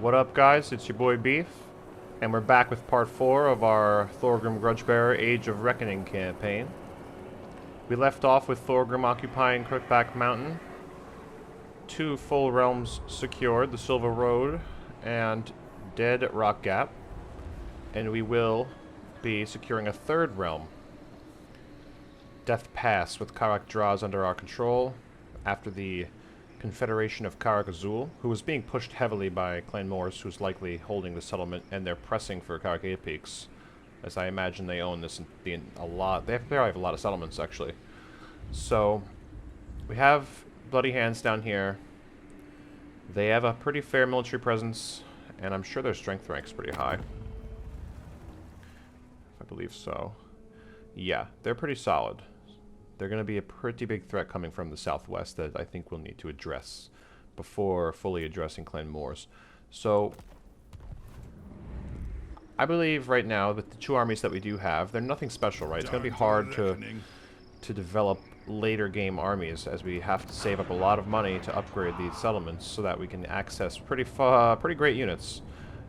What up, guys? It's your boy Beef, and we're back with part 4 of our Thorgrim Grudgebearer Age of Reckoning campaign. We left off with Thorgrim occupying Crookback Mountain, 2 full realms secured, the Silver Road and Dead Rock Gap, and we will be securing a 3rd realm, Death Pass, with Karak Drazh under our control after the Confederation of Karak Drazh, who is being pushed heavily by Clan Mors, who's likely holding the settlement, and they're pressing for Karak Peaks, as I imagine they own this a lot. They probably have a lot of settlements, actually. So, we have Bloody Handz down here. They have a pretty fair military presence, and I'm sure their strength rank's pretty high. I believe so. Yeah, they're pretty solid. They're going to be a pretty big threat coming from the southwest that I think we'll need to address before fully addressing Clan Mors. So, I believe right now that the 2 armies that we do have, they're nothing special, right? It's going to be hard to develop later game armies, as we have to save up a lot of money to upgrade these settlements so that we can access pretty great units.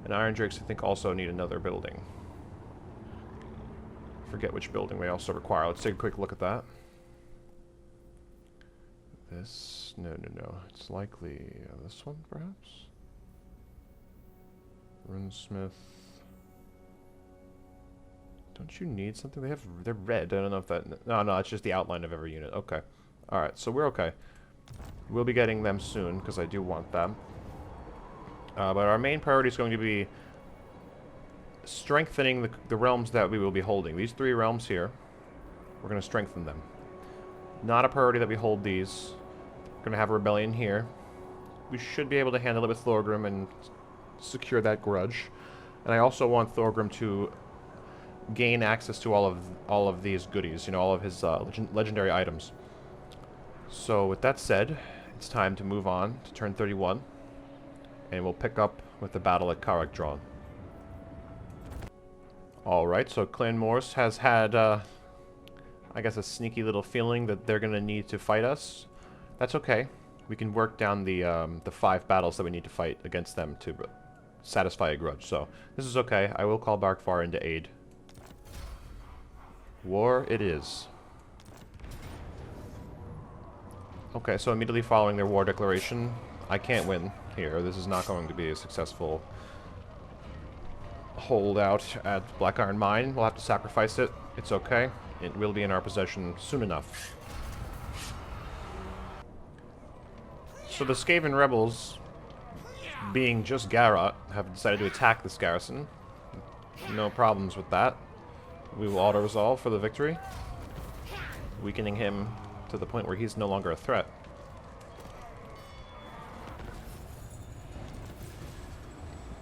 And Iron Drakes, I think, also need another building. Forget which building they also require. Let's take a quick look at that. This? No. It's likely this one, perhaps? Runesmith. Don't you need something? They're red. I don't know if that... No, it's just the outline of every unit. Okay. Alright, so we're okay. We'll be getting them soon, because I do want them. But our main priority is going to be strengthening the realms that we will be holding. These 3 realms here, we're going to strengthen them. Not a priority that we hold these. We're going to have a rebellion here. We should be able to handle it with Thorgrim and secure that grudge. And I also want Thorgrim to gain access to all of these goodies, you know, all of his legendary items. So with that said, it's time to move on to turn 31, and we'll pick up with the battle at Karak Drazh. Alright, so Clan Mors has had, I guess, a sneaky little feeling that they're going to need to fight us. That's okay. We can work down the 5 battles that we need to fight against them to satisfy a grudge. So, this is okay. I will call Barkvar into aid. War it is. Okay, so immediately following their war declaration, I can't win here. This is not going to be a successful holdout at Black Iron Mine. We'll have to sacrifice it. It's okay. It will be in our possession soon enough. So the Skaven rebels, being just Garrot, have decided to attack this garrison. No problems with that. We will auto-resolve for the victory, weakening him to the point where he's no longer a threat.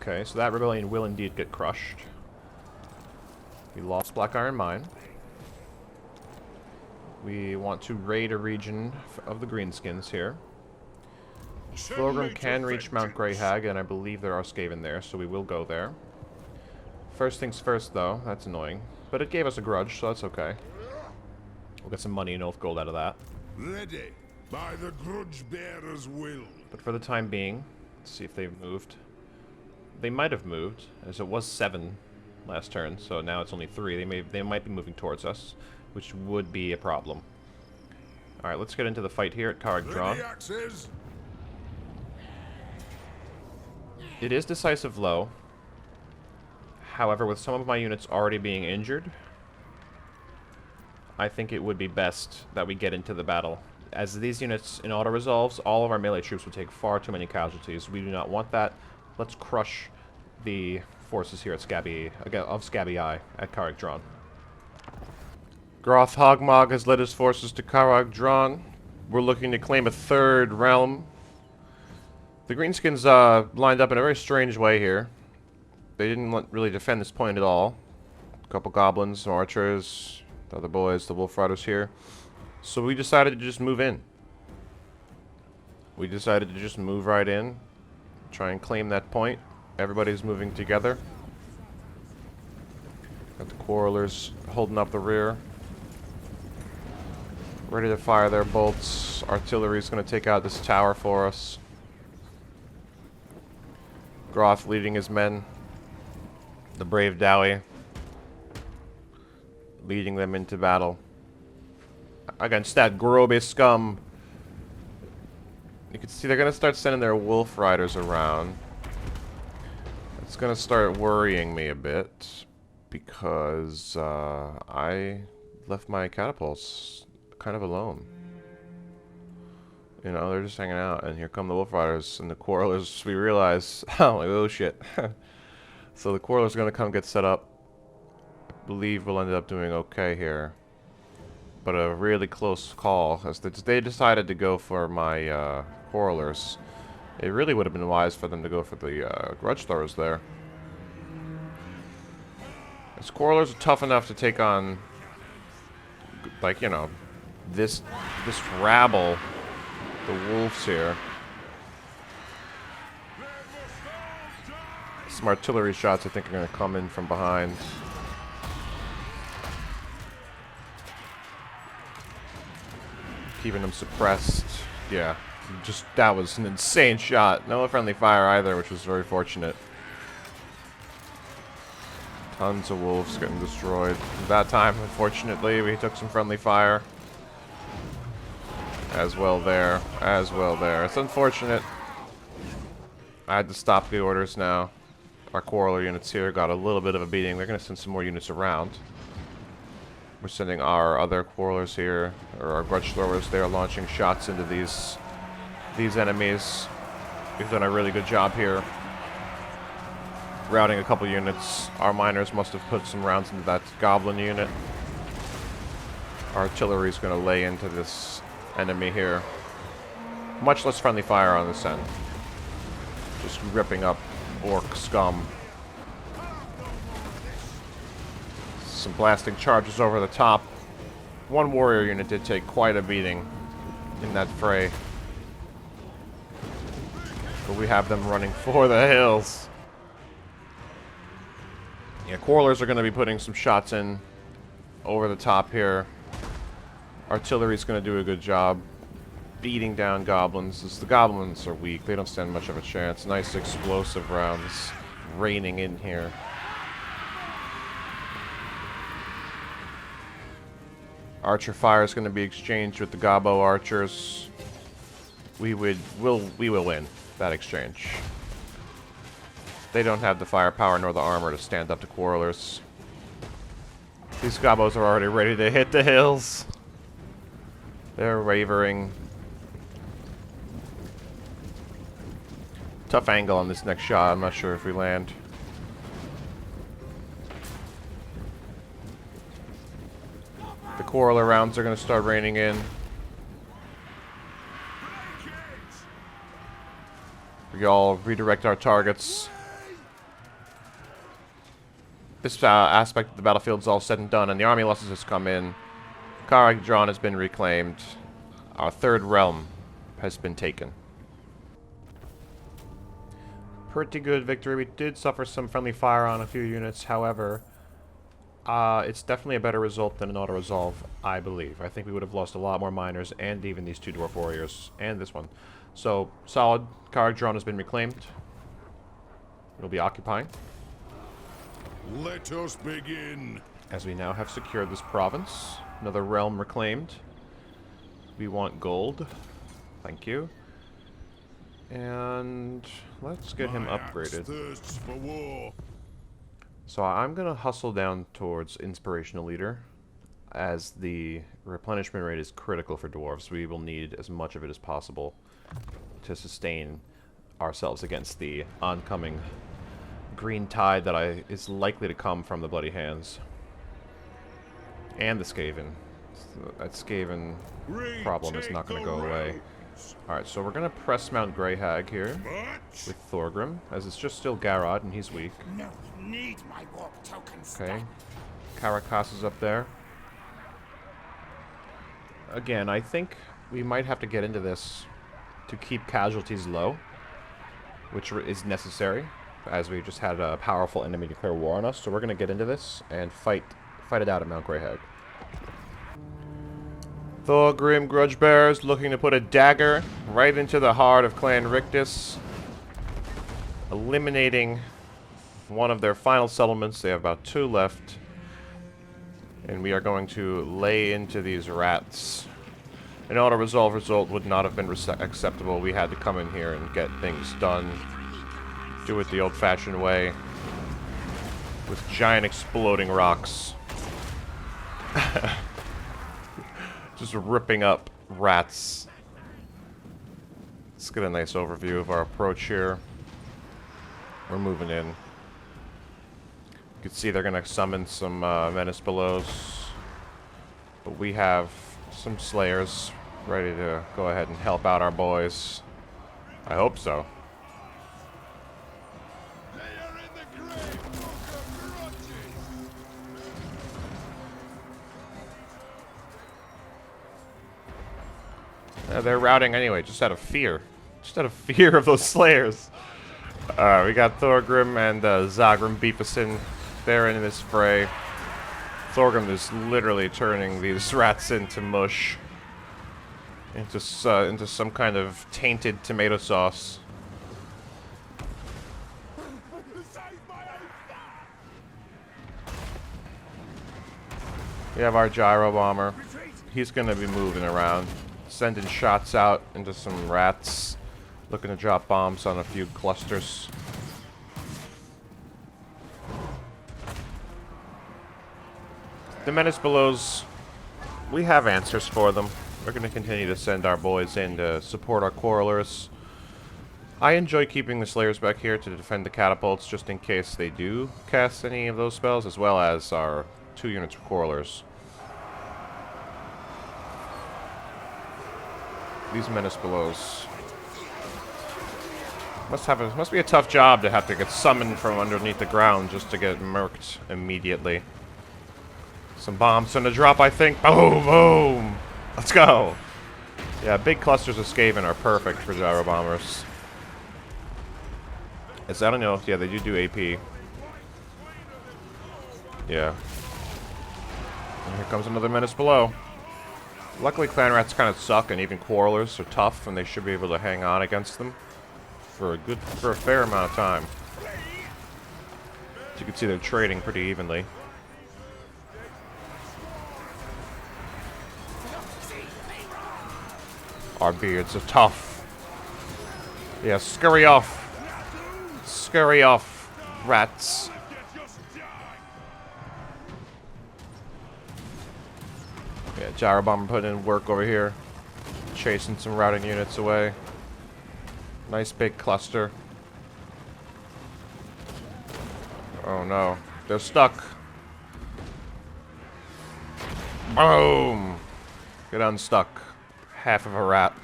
Okay, so that rebellion will indeed get crushed. We lost Black Iron Mine. We want to raid a region of the Greenskins here. Thorgrim can reach Mount Greyhag, and I believe there are Skaven there, so we will go there. First things first, though. That's annoying. But it gave us a grudge, so that's okay. We'll get some money and Oath Gold out of that. Ready by the grudge bearer's will. But for the time being, let's see if they've moved. They might have moved, as it was 7 last turn, so now it's only 3. They might be moving towards us, which would be a problem. Alright, let's get into the fight here at Karak Drazh. It is decisive low. However, with some of my units already being injured, I think it would be best that we get into the battle. As these units in auto-resolves, all of our melee troops would take far too many casualties. We do not want that. Let's crush the forces here at Scabby Eye at Karak Drazh. Groth Hogmog has led his forces to Karak Drazh. We're looking to claim a 3rd realm. The Greenskins lined up in a very strange way here. They didn't really defend this point at all. A couple goblins, some archers, the other boys, the wolf riders here. So we decided to just move in. We decided to just move right in. Try and claim that point. Everybody's moving together. Got the Quarrelers holding up the rear. Ready to fire their bolts. Artillery's going to take out this tower for us. Groth leading his men. The brave Dowie leading them into battle against that Grobe scum. You can see they're going to start sending their wolf riders around. It's going to start worrying me a bit because I left my catapults kind of alone. You know, they're just hanging out, and here come the wolf riders and the quarrelers. We realize, oh shit. So the quarrelers are going to come get set up. I believe we'll end up doing okay here. But a really close call, as they decided to go for my quarrelers. It really would have been wise for them to go for the grudge throwers there. As quarrelers are tough enough to take on, like, you know, this rabble, the wolves here. Some artillery shots I think are going to come in from behind. Keeping them suppressed. Yeah, just that was an insane shot. No friendly fire either, which was very fortunate. Tons of wolves getting destroyed. At that time, unfortunately, we took some friendly fire. As well there. As well there. It's unfortunate. I had to stop the orders now. Our quarreler units here got a little bit of a beating. They're going to send some more units around. We're sending our other quarrelers here, or our grudge throwers. They are launching shots into these enemies. We've done a really good job here. Routing a couple units. Our miners must have put some rounds into that goblin unit. Our artillery is going to lay into this enemy here. Much less friendly fire on this end. Just ripping up orc scum. Some blasting charges over the top. One warrior unit did take quite a beating in that fray. But we have them running for the hills. Yeah, quarrelers are going to be putting some shots in over the top here. Artillery's going to do a good job beating down goblins. As the goblins are weak, they don't stand much of a chance. Nice explosive rounds raining in here. Archer fire is going to be exchanged with the Gobbo archers. We will win that exchange. They don't have the firepower nor the armor to stand up to quarrelers. These Gobbos are already ready to hit the hills. They're wavering. Tough angle on this next shot. I'm not sure if we land. The quarreler rounds are going to start raining in. We all redirect our targets. This aspect of the battlefield is all said and done, and the army losses has come in. Karak Drazh has been reclaimed. Our third realm has been taken. Pretty good victory. We did suffer some friendly fire on a few units, however, it's definitely a better result than an auto-resolve, I believe. I think we would have lost a lot more miners, and even these two dwarf warriors, and this one. So, solid. Karak Drazh has been reclaimed. We'll be occupying. Let us begin. As we now have secured this province. Another realm reclaimed. We want gold. Thank you. And let's get him upgraded. Thirsts for war. So I'm going to hustle down towards Inspirational Leader, as the replenishment rate is critical for dwarves. We will need as much of it as possible to sustain ourselves against the oncoming green tide that is likely to come from the Bloody Handz. And the Skaven. So that Skaven problem is not going to go away. Alright, so we're going to press Mount Greyhag here with Thorgrim, as it's just still Garrod and he's weak. No need my warp tokens. Okay. Karakas is up there. Again, I think we might have to get into this to keep casualties low, which is necessary, as we just had a powerful enemy declare war on us. So we're going to get into this and fight it out at Mount Greyhag. Thorgrim Groth looking to put a dagger right into the heart of Clan Rictus. eliminating one of their final settlements. They have about 2 left. And we are going to lay into these rats. An auto-resolve result would not have been acceptable. We had to come in here and get things done. Do it the old-fashioned way. With giant exploding rocks. Just ripping up rats. Let's get a nice overview of our approach here. We're moving in. You can see they're going to summon some Menace Belows. But we have some Slayers ready to go ahead and help out our boys. I hope so. They're routing anyway, just out of fear. Just out of fear of those Slayers. We got Thorgrim and Zagrim Beefison. They're in this fray. Thorgrim is literally turning these rats into mush. Into some kind of tainted tomato sauce. We have our gyro bomber. He's going to be moving around. Sending shots out into some rats. Looking to drop bombs on a few clusters. The Menace Belows, we have answers for them. We're going to continue to send our boys in to support our Quarrelers. I enjoy keeping the Slayers back here to defend the catapults just in case they do cast any of those spells, as well as our 2 units of Quarrelers. These Menace Belows must be a tough job to have to get summoned from underneath the ground just to get murked immediately. Some bombs on the drop, I think. Boom, boom. Let's go. Yeah, big clusters of Skaven are perfect for gyro bombers. I don't know. Yeah, they do AP. Yeah. And here comes another Menace Below. Luckily, clan rats kind of suck, and even Quarrelers are tough, and they should be able to hang on against them for a fair amount of time. As you can see, they're trading pretty evenly. Our beards are tough. Yeah, scurry off. Scurry off, rats. Yeah, gyro bomber putting in work over here. Chasing some routing units away. Nice big cluster. Oh no. They're stuck. Boom! Get unstuck. Half of a rat.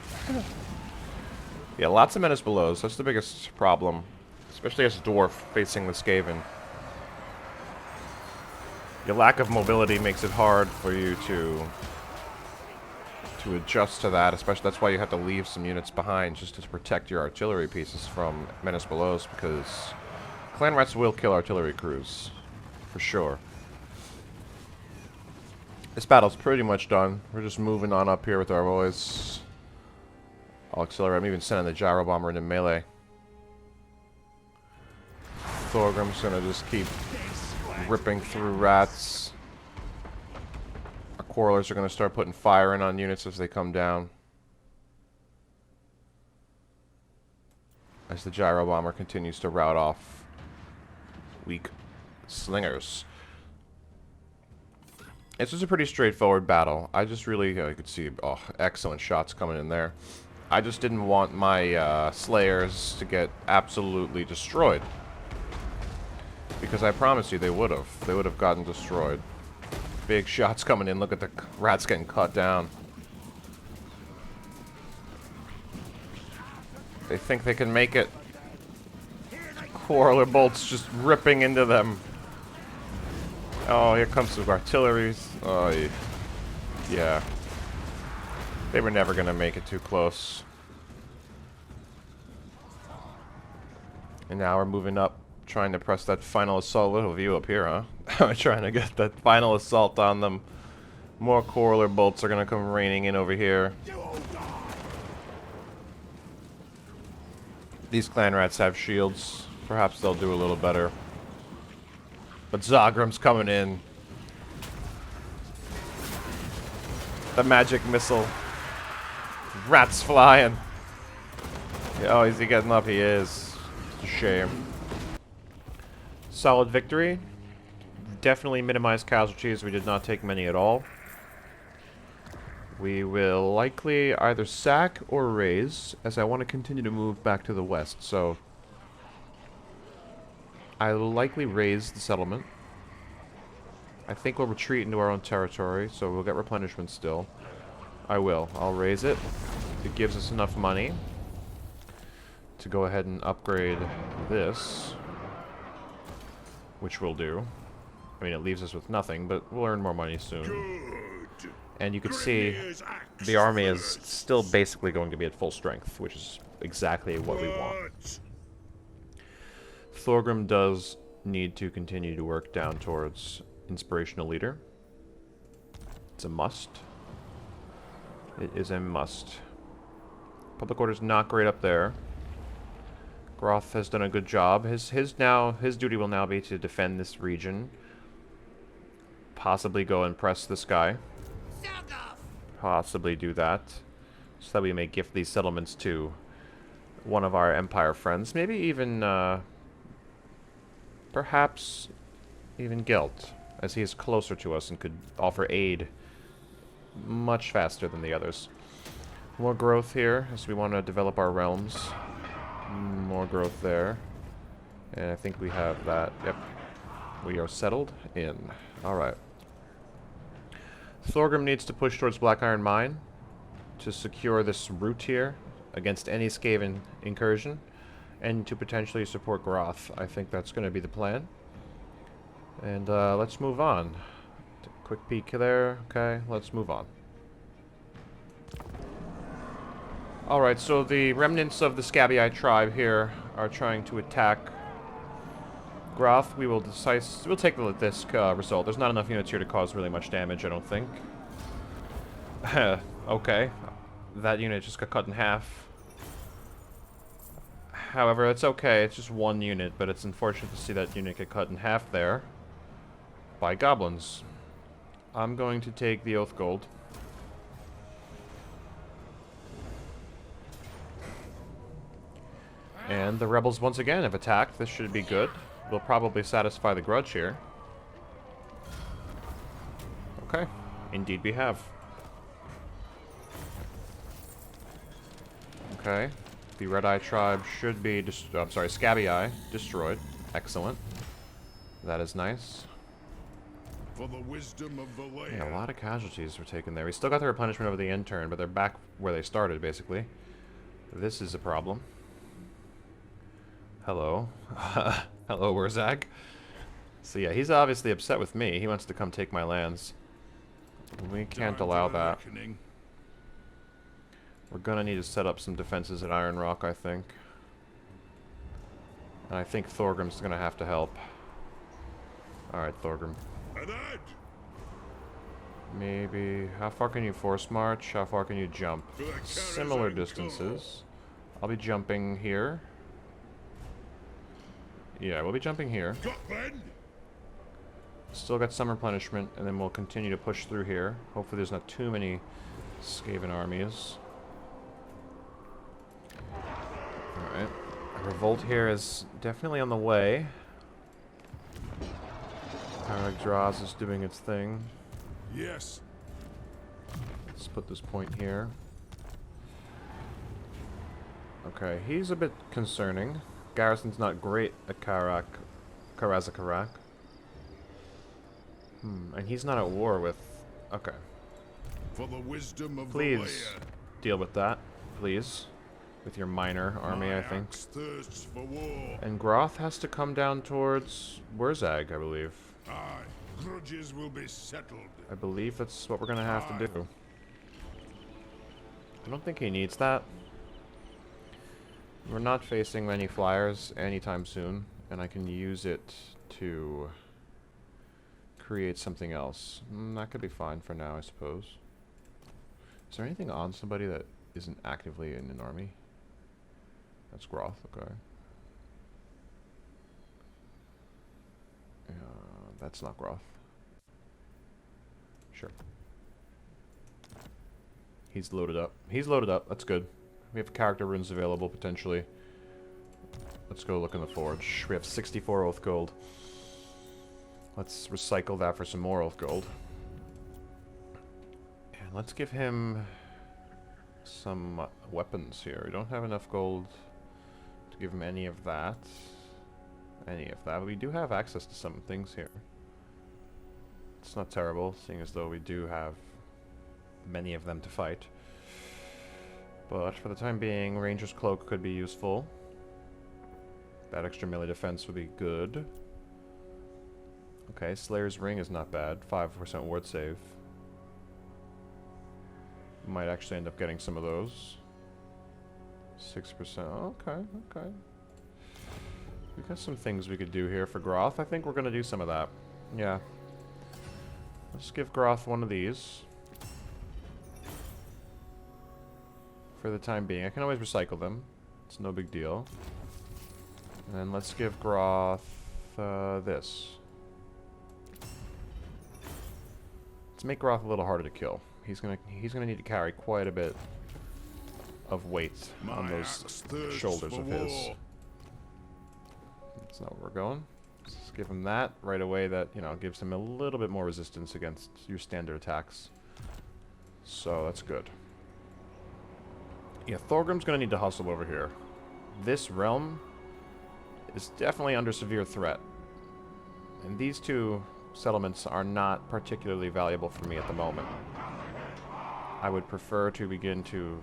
Yeah, lots of Menace Belows. That's the biggest problem. Especially as a dwarf facing the Skaven. Your lack of mobility makes it hard for you to adjust to that, especially that's why you have to leave some units behind just to protect your artillery pieces from Menace Belows, because clan rats will kill artillery crews, for sure. This battle's pretty much done. We're just moving on up here with our boys. I'll accelerate. I'm even sending the gyro bomber into melee. Thorgrim's gonna just keep ripping through rats. Our Quarrelers are going to start putting fire in on units as they come down. As the gyro bomber continues to rout off weak slingers. This was a pretty straightforward battle. I just really, you could see, excellent shots coming in there. I just didn't want my Slayers to get absolutely destroyed. Because I promise you they would have. They would have gotten destroyed. Big shots coming in. Look at the rats getting cut down. They think they can make it. Quarreler bolts just ripping into them. Oh, here comes some artillery. Oh, yeah. They were never going to make it too close. And now we're moving up. Trying to press that final assault. Little view up here, huh? We're trying to get that final assault on them. More Quarreler bolts are going to come raining in over here. These clan rats have shields. Perhaps they'll do a little better. But Zagram's coming in. The magic missile. Rats flying. Oh, is he getting up? He is. It's a shame. Solid victory. Definitely minimized casualties. We did not take many at all. We will likely either sack or raise, as I want to continue to move back to the west, so I will likely raise the settlement. I think we'll retreat into our own territory, so we'll get replenishment still. I'll raise it. It gives us enough money to go ahead and upgrade this, which we'll do. I mean, it leaves us with nothing, but we'll earn more money soon. Good. And you can see the army is still basically going to be at full strength, which is exactly what we want. Thorgrim does need to continue to work down towards Inspirational Leader. It's a must. It is a must. Public order's not great up there. Groth has done a good job. His duty will now be to defend this region. Possibly go and press this guy. Possibly do that, so that we may gift these settlements to one of our Empire friends. Maybe even, perhaps even Gelt, as he is closer to us and could offer aid much faster than the others. More growth here, as we want to develop our realms. More growth there. And I think we have that. Yep. We are settled in. Alright. Thorgrim needs to push towards Black Iron Mine to secure this route here against any Skaven incursion, and to potentially support Groth. I think that's going to be the plan. And let's move on. Quick peek there. Okay, let's move on. Alright, so the remnants of the Scabby-Eye tribe here are trying to attack Groth. We'll take this result. There's not enough units here to cause really much damage, I don't think. Okay. That unit just got cut in half. However, it's okay. It's just one unit, but it's unfortunate to see that unit get cut in half there by goblins. I'm going to take the Oath Gold. And the rebels once again have attacked. This should be good. We'll probably satisfy the grudge here. Okay. Indeed we have. Okay. The Red Eye tribe should be... I'm sorry, Scabby Eye destroyed. Excellent. That is nice. For the wisdom of the land. Yeah, a lot of casualties were taken there. We still got the replenishment over the intern, but they're back where they started, basically. This is a problem. Hello. Hello, Wurzag. So yeah, he's obviously upset with me. He wants to come take my lands. We can't allow that. We're gonna need to set up some defenses at Iron Rock, I think. And I think Thorgrim's gonna have to help. Alright, Thorgrim. Maybe... How far can you force march? How far can you jump? Similar distances. I'll be jumping here. Yeah, we'll be jumping here. Still got some replenishment, and then we'll continue to push through here. Hopefully there's not too many Skaven armies. Alright. A revolt here is definitely on the way. Karak Drazh is doing its thing. Yes. Let's put this point here. Okay, he's a bit concerning. Garrison's not great at Karak. And he's not at war with... Okay. For the wisdom of Please deal with that. Please. With your minor army, I think. Thirsts for war. And Groth has to come down towards Wurzag, I believe. Aye. Grudges will be settled. I believe that's what we're going to have to do. I don't think he needs that. We're not facing many flyers anytime soon, and I can use it to create something else. That could be fine for now, I suppose. Is there anything on somebody that isn't actively in an army? That's Groth, okay. That's not Groth. Sure. He's loaded up. He's loaded up. That's good. We have character runes available, potentially. Let's go look in the forge. We have 64 oath gold. Let's recycle that for some more oath gold. And let's give him some weapons here. We don't have enough gold to give him any of that. But we do have access to some things here. It's not terrible, seeing as though we do have many of them to fight. But for the time being, Ranger's Cloak could be useful. That extra melee defense would be good. Okay, Slayer's Ring is not bad. 5% ward save. Might actually end up getting some of those. 6%. Okay, okay. We've got some things we could do here for Groth. I think we're going to do some of that. Yeah. Let's give Groth one of these. For the time being. I can always recycle them. It's no big deal. And then let's give Groth this. Let's make Groth a little harder to kill. He's gonna need to carry quite a bit of weight on those shoulders of his. That's not where we're going. Let's give him that right away. That, you know, gives him a little bit more resistance against your standard attacks. So that's good. Yeah, Thorgrim's gonna need to hustle over here. This realm is definitely under severe threat. And these two settlements are not particularly valuable for me at the moment. I would prefer to begin to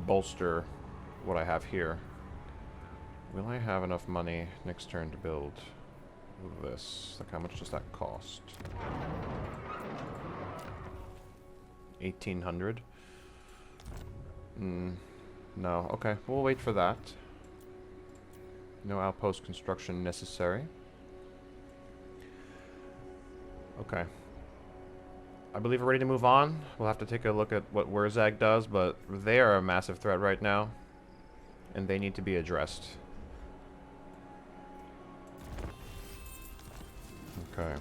bolster what I have here. Will I have enough money next turn to build this? Like, how much does that cost? 1,800? No. Okay, we'll wait for that. No outpost construction necessary. Okay. I believe we're ready to move on. We'll have to take a look at what Wurzag does, but they are a massive threat right now. And they need to be addressed. Okay.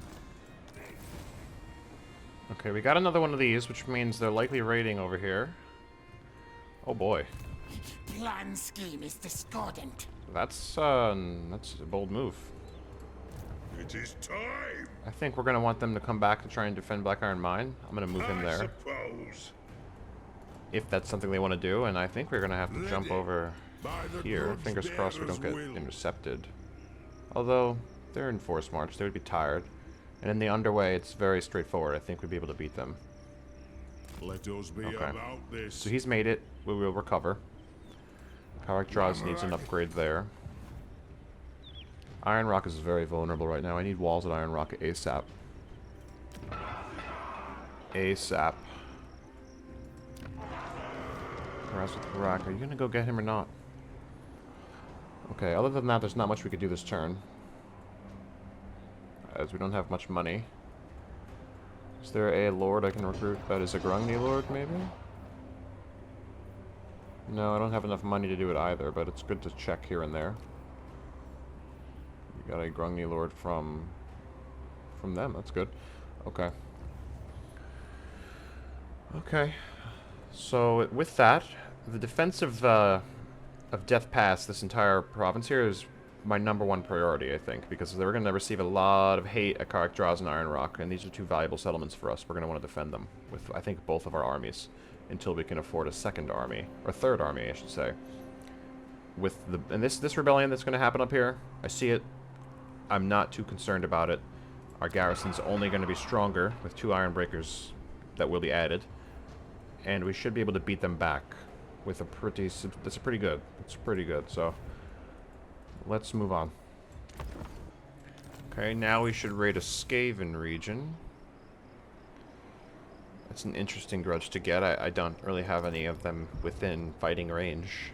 Okay, we got another one of these, which means they're likely raiding over here. Oh boy. Plan scheme is discordant. That's a bold move. It is time. I think we're going to want them to come back to try and defend Black Iron Mine. I'm going to move him I there. suppose. If that's something they want to do, and I think we're going to have to jump over here. Fingers crossed we don't get intercepted. Although, they're in force march. They would be tired. And in the underway, it's very straightforward. I think we'd be able to beat them. Let us be Okay. about this. So he's made it. We will recover. Karak Drazh needs an upgrade there. Iron Rock is very vulnerable right now. I need walls at Iron Rock ASAP. ASAP. Harass with Karak. Are you going to go get him or not? Okay, other than that, there's not much we could do this turn. As we don't have much money. Is there a lord I can recruit that is a Grungni lord, maybe? No, I don't have enough money to do it either, but it's good to check here and there. We got a Grungni lord from them. That's good. Okay. Okay. So with that, the defense of Death Pass, this entire province here, is my #1 priority, I think, because they're going to receive a lot of hate at Karak Drazh and Iron Rock, and these are two valuable settlements for us. We're going to want to defend them with, I think, both of our armies until we can afford a second army, or third army, I should say. With this rebellion that's going to happen up here, I see it. I'm not too concerned about it. Our garrison's only going to be stronger with 2 Iron Breakers that will be added, and we should be able to beat them back with a pretty. That's pretty good. It's pretty good. So let's move on. Okay, now we should raid a Skaven region. That's an interesting grudge to get. I don't really have any of them within fighting range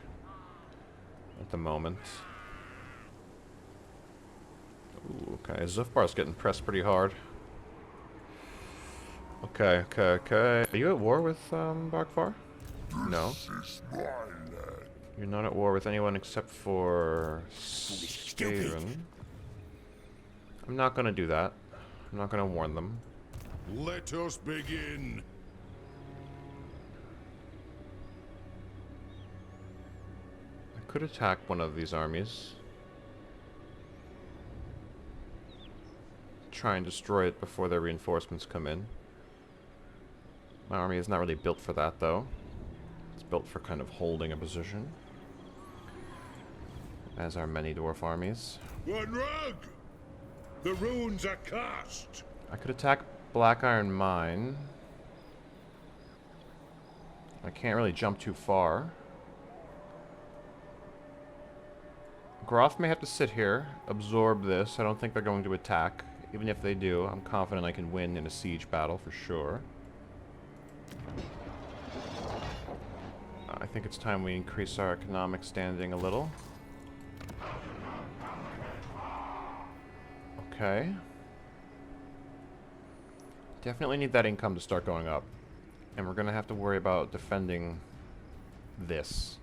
at the moment. Ooh, okay, Zufbar's getting pressed pretty hard. Okay. Are you at war with Barkvar? No. You're not at war with anyone except for Skaven. I'm not gonna do that. I'm not gonna warn them. Let us begin. I could attack one of these armies. Try and destroy it before their reinforcements come in. My army is not really built for that, though. It's built for kind of holding a position. As are many dwarf armies. One rug! The runes are cast! I could attack Black Iron Mine. I can't really jump too far. Groth may have to sit here, absorb this. I don't think they're going to attack. Even if they do, I'm confident I can win in a siege battle for sure. I think it's time we increase our economic standing a little. Okay. Definitely need that income to start going up. And we're going to have to worry about defending this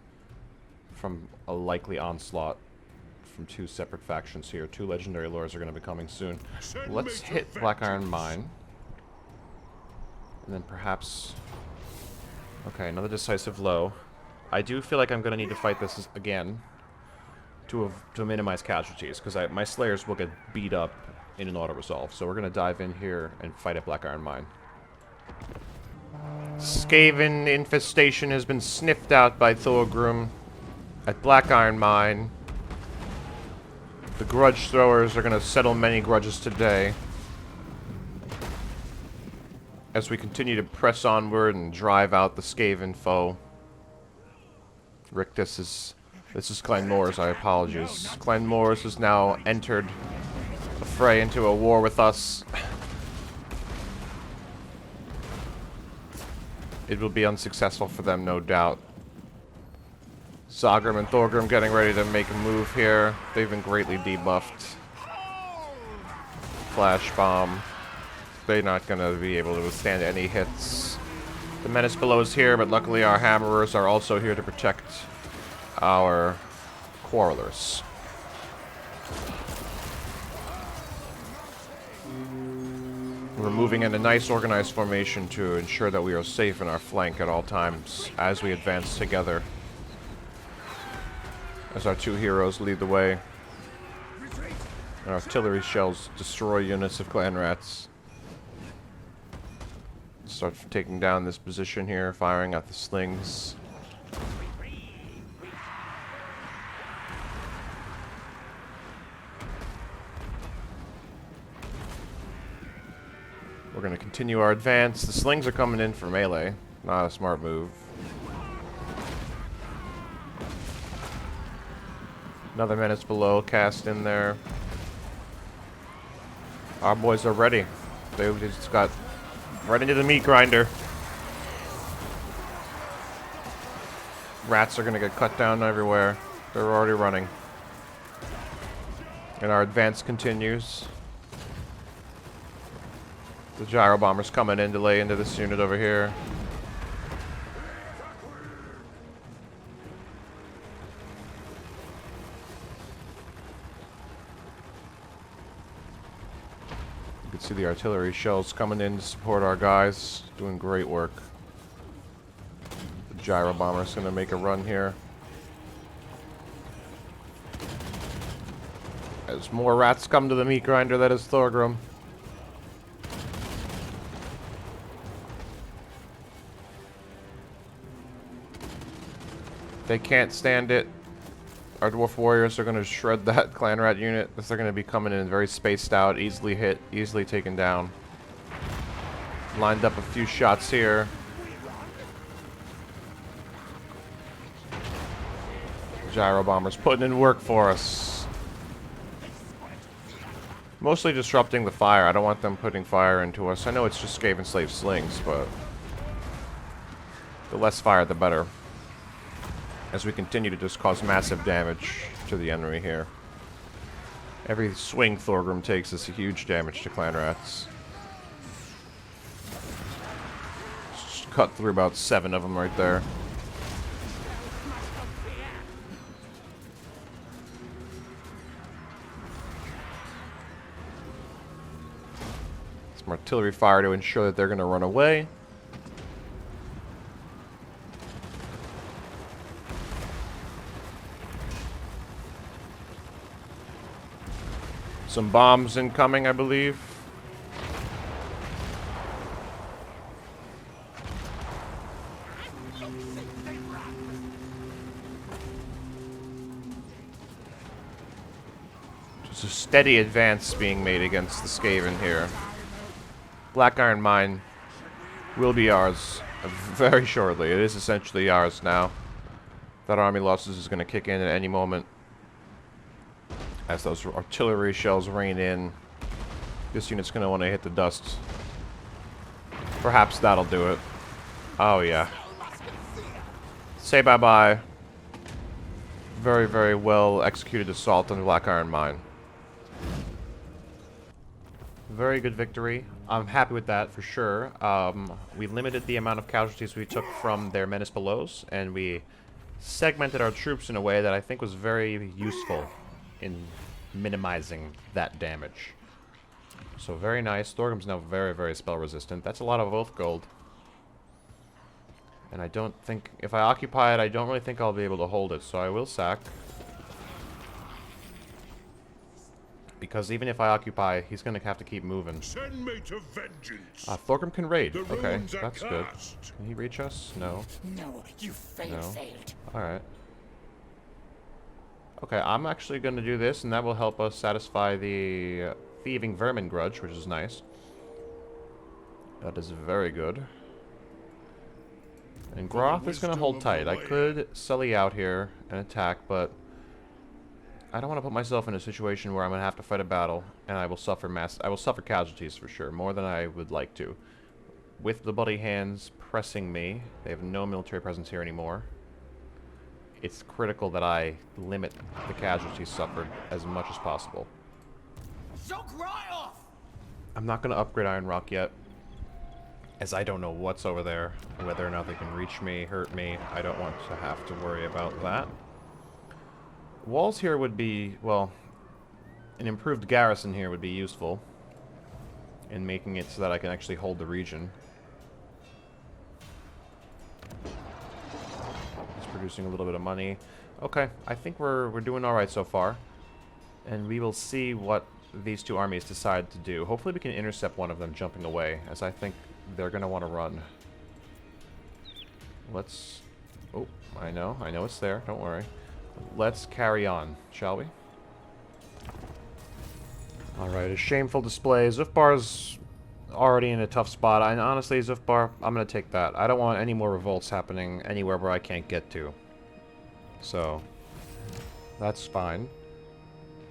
from a likely onslaught from two separate factions here. Two legendary lords are going to be coming soon. Let's hit Black Iron Mine. And then perhaps... Okay, another decisive blow. I do feel like I'm going to need to fight this again to minimize casualties, because my Slayers will get beat up in an auto-resolve. So we're going to dive in here and fight at Black Iron Mine. Skaven infestation has been sniffed out by Thorgrim at Black Iron Mine. The grudge throwers are going to settle many grudges today as we continue to press onward and drive out the Skaven foe. Rick, this is Clan Mors, I apologize. Clan Mors has now entered a fray into a war with us. It will be unsuccessful for them, no doubt. Zagrim and Thorgrim getting ready to make a move here. They've been greatly debuffed. Flash bomb. They're not going to be able to withstand any hits. The menace below is here, but luckily our hammerers are also here to protect our quarrelers. We're moving in a nice organized formation to ensure that we are safe in our flank at all times as we advance together. As our two heroes lead the way. Our artillery shells destroy units of clan rats. Start taking down this position here, firing at the slings. We're going to continue our advance. The slings are coming in for melee. Not a smart move. Another menace below, cast in there. Our boys are ready. They just got right into the meat grinder. Rats are going to get cut down everywhere. They're already running. And our advance continues. The gyro bomber's coming in to lay into this unit over here. You can see the artillery shells coming in to support our guys. Doing great work. The gyro bomber's going to make a run here. As more rats come to the meat grinder, that is Thorgrim. They can't stand it. Our dwarf warriors are going to shred that clan rat unit. They're going to be coming in very spaced out, easily hit, easily taken down. Lined up a few shots here. Gyro bombers putting in work for us. Mostly disrupting the fire. I don't want them putting fire into us. I know it's just Skaven slave slings, but the less fire, the better. As we continue to just cause massive damage to the enemy here. Every swing Thorgrim takes is a huge damage to clan rats. Just cut through about 7 of them right there. Some artillery fire to ensure that they're going to run away. Some bombs incoming, I believe. Just a steady advance being made against the Skaven here. Black Iron Mine will be ours very shortly. It is essentially ours now. That army losses is going to kick in at any moment. As those artillery shells rain in, this unit's going to want to hit the dust. Perhaps that'll do it. Oh, yeah. Say bye-bye. Very, very well executed assault on the Black Iron Mine. Very good victory. I'm happy with that, for sure. We limited the amount of casualties we took from their Menace Belows, and we segmented our troops in a way that I think was very useful in minimizing that damage. So very nice. Thorgrim's now very, very spell resistant. That's a lot of oath gold. And I don't think, if I occupy it, I don't really think I'll be able to hold it, so I will sack. Because even if I occupy, he's going to have to keep moving. Send me to vengeance. Thorgrim can raid. The Okay, runes are that's good. cast. Can he reach us? No. No, you failed. Alright. Okay, I'm actually going to do this, and that will help us satisfy the Thieving Vermin grudge, which is nice. That is very good. And Groth is going to hold tight. I could sully out here and attack, but I don't want to put myself in a situation where I'm going to have to fight a battle, and I will suffer casualties for sure, more than I would like to. With the Bloody Handz pressing me, they have no military presence here anymore. It's critical that I limit the casualties suffered as much as possible. I'm not going to upgrade Iron Rock yet, as I don't know what's over there, whether or not they can reach me, hurt me. I don't want to have to worry about that. Walls here would be, well, an improved garrison here would be useful in making it so that I can actually hold the region. It's producing a little bit of money. Okay, I think we're doing alright so far. And we will see what these two armies decide to do. Hopefully we can intercept one of them jumping away, as I think they're going to want to run. Let's... Oh, I know it's there, don't worry. Let's carry on, shall we? Alright, a shameful display. Zufbar's already in a tough spot. And honestly, Zufbar, I'm going to take that. I don't want any more revolts happening anywhere where I can't get to. So, that's fine.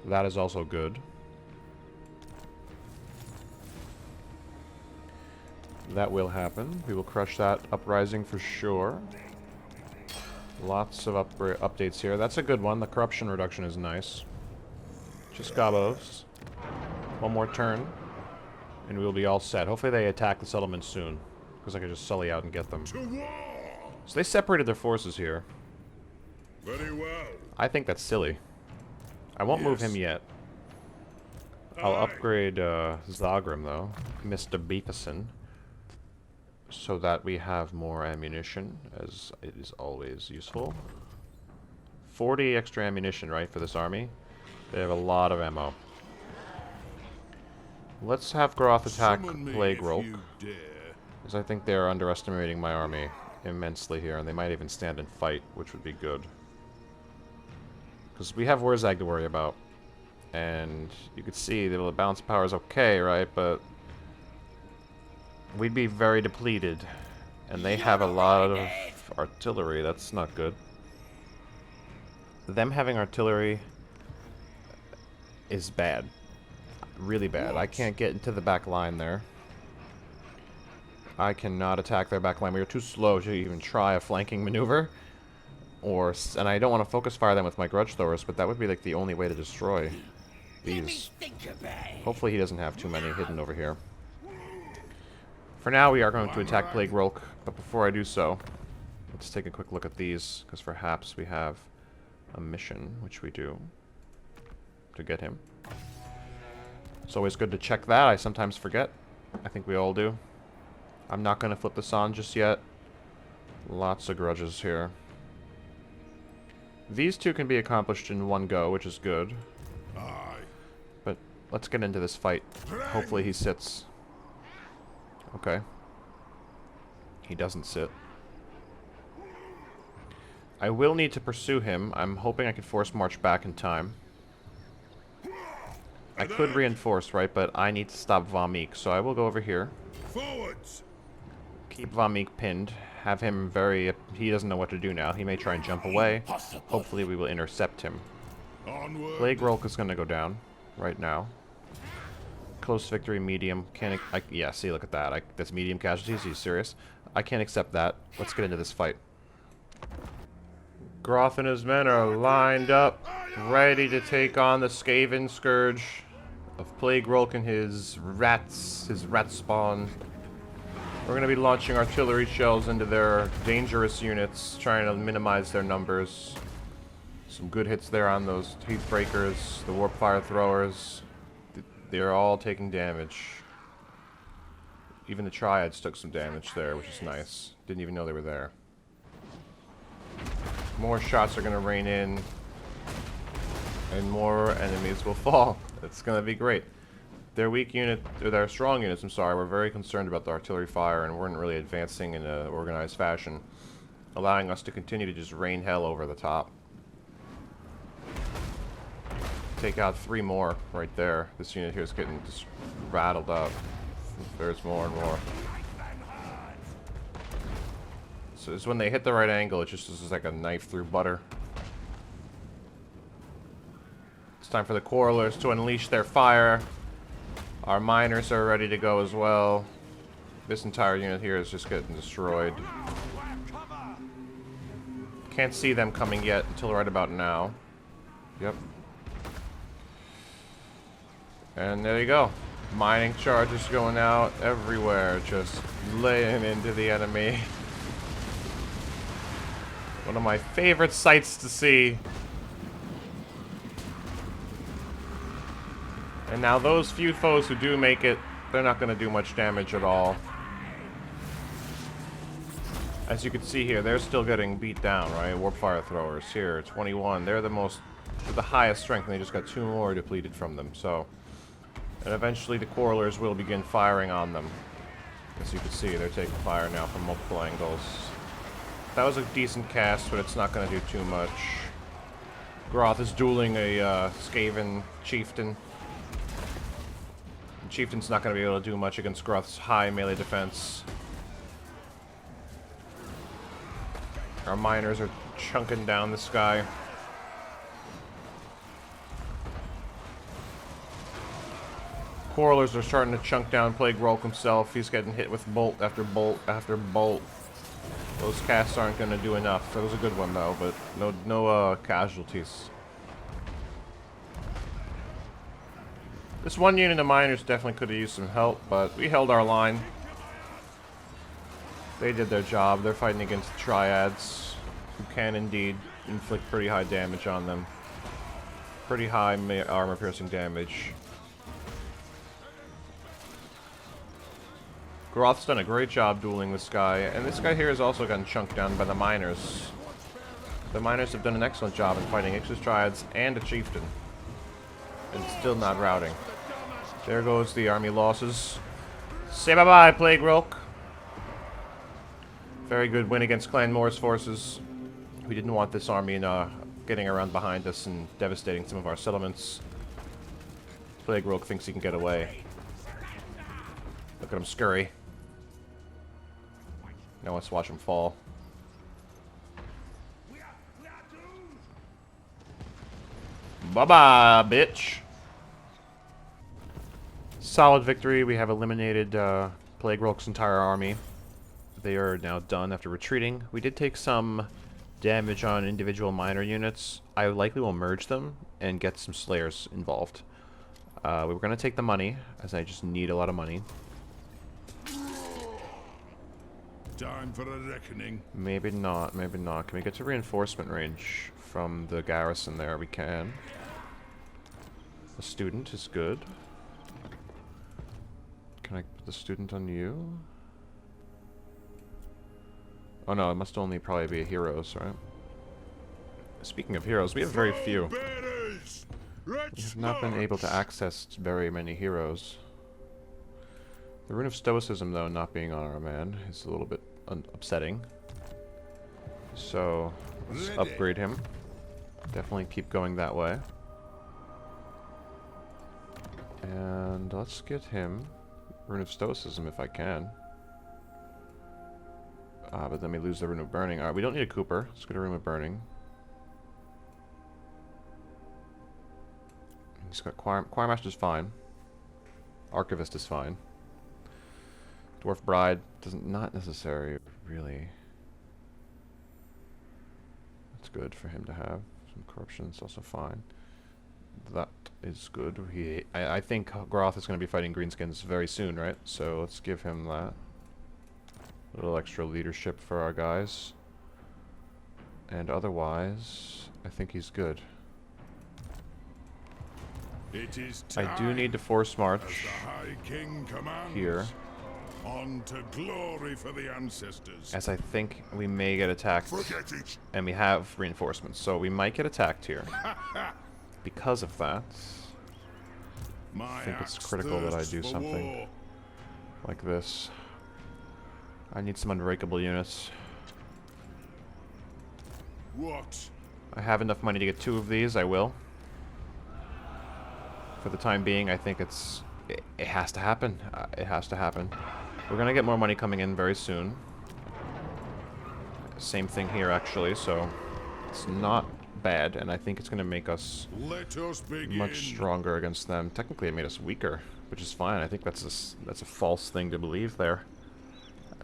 That is also good. That will happen. We will crush that uprising for sure. Lots of updates here. That's a good one. The corruption reduction is nice. Just gobos. One more turn, and we'll be all set. Hopefully they attack the settlement soon, because I can just sully out and get them. So they separated their forces here. Very well. I think that's silly. I won't move him yet. I'll upgrade Thorgrim, though. Mr. Beefison. So that we have more ammunition, as it is always useful. 40 extra ammunition, right, for this army? They have a lot of ammo. Let's have Groth attack Plague Rolk, because I think they're underestimating my army immensely here, and they might even stand and fight, which would be good. Because we have Wurzag to worry about. And you could see that the balance power is okay, right, but we'd be very depleted, and they have a lot of artillery. That's not good. Them having artillery is bad. Really bad. I can't get into the back line there. I cannot attack their back line. We are too slow to even try a flanking maneuver. And I don't want to focus fire them with my grudge throwers, but that would be like the only way to destroy these. Hopefully he doesn't have too many hidden over here. For now, we are going to attack Plague Rolk, but before I do so, let's take a quick look at these, because perhaps we have a mission, which we do, to get him. It's always good to check that. I sometimes forget. I think we all do. I'm not going to flip this on just yet. Lots of grudges here. These two can be accomplished in one go, which is good. Aye. But let's get into this fight. Hopefully he sits. Okay. He doesn't sit. I will need to pursue him. I'm hoping I can force march back in time. I could reinforce, right? But I need to stop Vamik, so I will go over here. Forwards. Keep Vamik pinned. Have him very... He doesn't know what to do now. He may try and jump away. Hopefully we will intercept him. Onward. Plague Rolk is going to go down right now. Close victory, medium. Can't... yeah, see, look at that. That's medium casualties. Are you serious? I can't accept that. Let's get into this fight. Groth and his men are lined up, ready to take on the Skaven Scourge of Plague Rolk and his rat spawn. We're going to be launching artillery shells into their dangerous units, trying to minimize their numbers. Some good hits there on those Heath Breakers, the Warp Fire Throwers. They're all taking damage. Even the Triads took some damage there, which is nice. Didn't even know they were there. More shots are going to rain in, and more enemies will fall. It's going to be great. Their weak unit, or their strong units, I'm sorry, were very concerned about the artillery fire and weren't really advancing in an organized fashion, allowing us to continue to just rain hell over the top. Take out 3 more right there. This unit here is getting just rattled up. There's more and more. So it's when they hit the right angle, it just is like a knife through butter. It's time for the Quarrelers to unleash their fire. Our miners are ready to go as well. This entire unit here is just getting destroyed. Can't see them coming yet until right about now. Yep. And there you go. Mining charges going out everywhere, just laying into the enemy. One of my favorite sights to see. And now those few foes who do make it, they're not going to do much damage at all. As you can see here, they're still getting beat down, right? Warp Fire Throwers here, 21. They're the highest strength, and they just got 2 more depleted from them, so... And eventually the Quarrelers will begin firing on them. As you can see, they're taking fire now from multiple angles. That was a decent cast, but it's not going to do too much. Groth is dueling a Skaven Chieftain. The Chieftain's not going to be able to do much against Groth's high melee defense. Our miners are chunking down this guy. Quarrelers are starting to chunk down Plague Rolk himself. He's getting hit with bolt after bolt after bolt. Those casts aren't going to do enough. That was a good one though, but no casualties. This one unit of miners definitely could have used some help, but we held our line. They did their job. They're fighting against the Triads, who can indeed inflict pretty high damage on them. Pretty high armor-piercing damage. Groth's done a great job dueling this guy, and this guy here has also gotten chunked down by the miners. The miners have done an excellent job in fighting Ix's Triads and a Chieftain. And still not routing. There goes the army losses. Say bye-bye, Plague Rolk. Very good win against Clan Mors forces. We didn't want this army getting around behind us and devastating some of our settlements. Plague Rolk thinks he can get away. Look at him scurry. Now let's watch him fall. Bye-bye, bitch. Solid victory. We have eliminated Plague Rolk's entire army. They are now done after retreating. We did take some damage on individual miner units. I likely will merge them and get some Slayers involved. We were going to take the money, as I just need a lot of money. Time for a reckoning. Maybe not, maybe not. Can we get to reinforcement range from the garrison there? We can. A student is good. Can I put the student on you? Oh no, it must only probably be heroes, right? Speaking of heroes, we have very few. We have not been able to access very many heroes. The Rune of Stoicism, though, not being on our man is a little bit upsetting. So, let's upgrade him. Definitely keep going that way. And let's get him Rune of Stoicism if I can. But then we lose the Rune of Burning. Alright, we don't need a Cooper. Let's get a Rune of Burning. He's got Choirmaster's fine. Archivist is fine. Dwarf Bride not necessary, really. That's good for him to have. Some corruption is also fine. That is good. I think Groth is going to be fighting Greenskins very soon, right? So let's give him that. A little extra leadership for our guys. And otherwise, I think he's good. It is I do need to force march as the High King commands. here. On to glory for the ancestors. As I think we may get attacked. Forget it. And we have reinforcements, so we might get attacked here. Because of that, I think it's critical that I do something like this. I need some unbreakable units. What? I have enough money to get 2 of these, I will. For the time being, I think it has to happen. It has to happen. We're gonna get more money coming in very soon. Same thing here, actually, so it's not bad, and I think it's gonna make us much stronger against them. Technically, it made us weaker, which is fine. I think that's a false thing to believe there.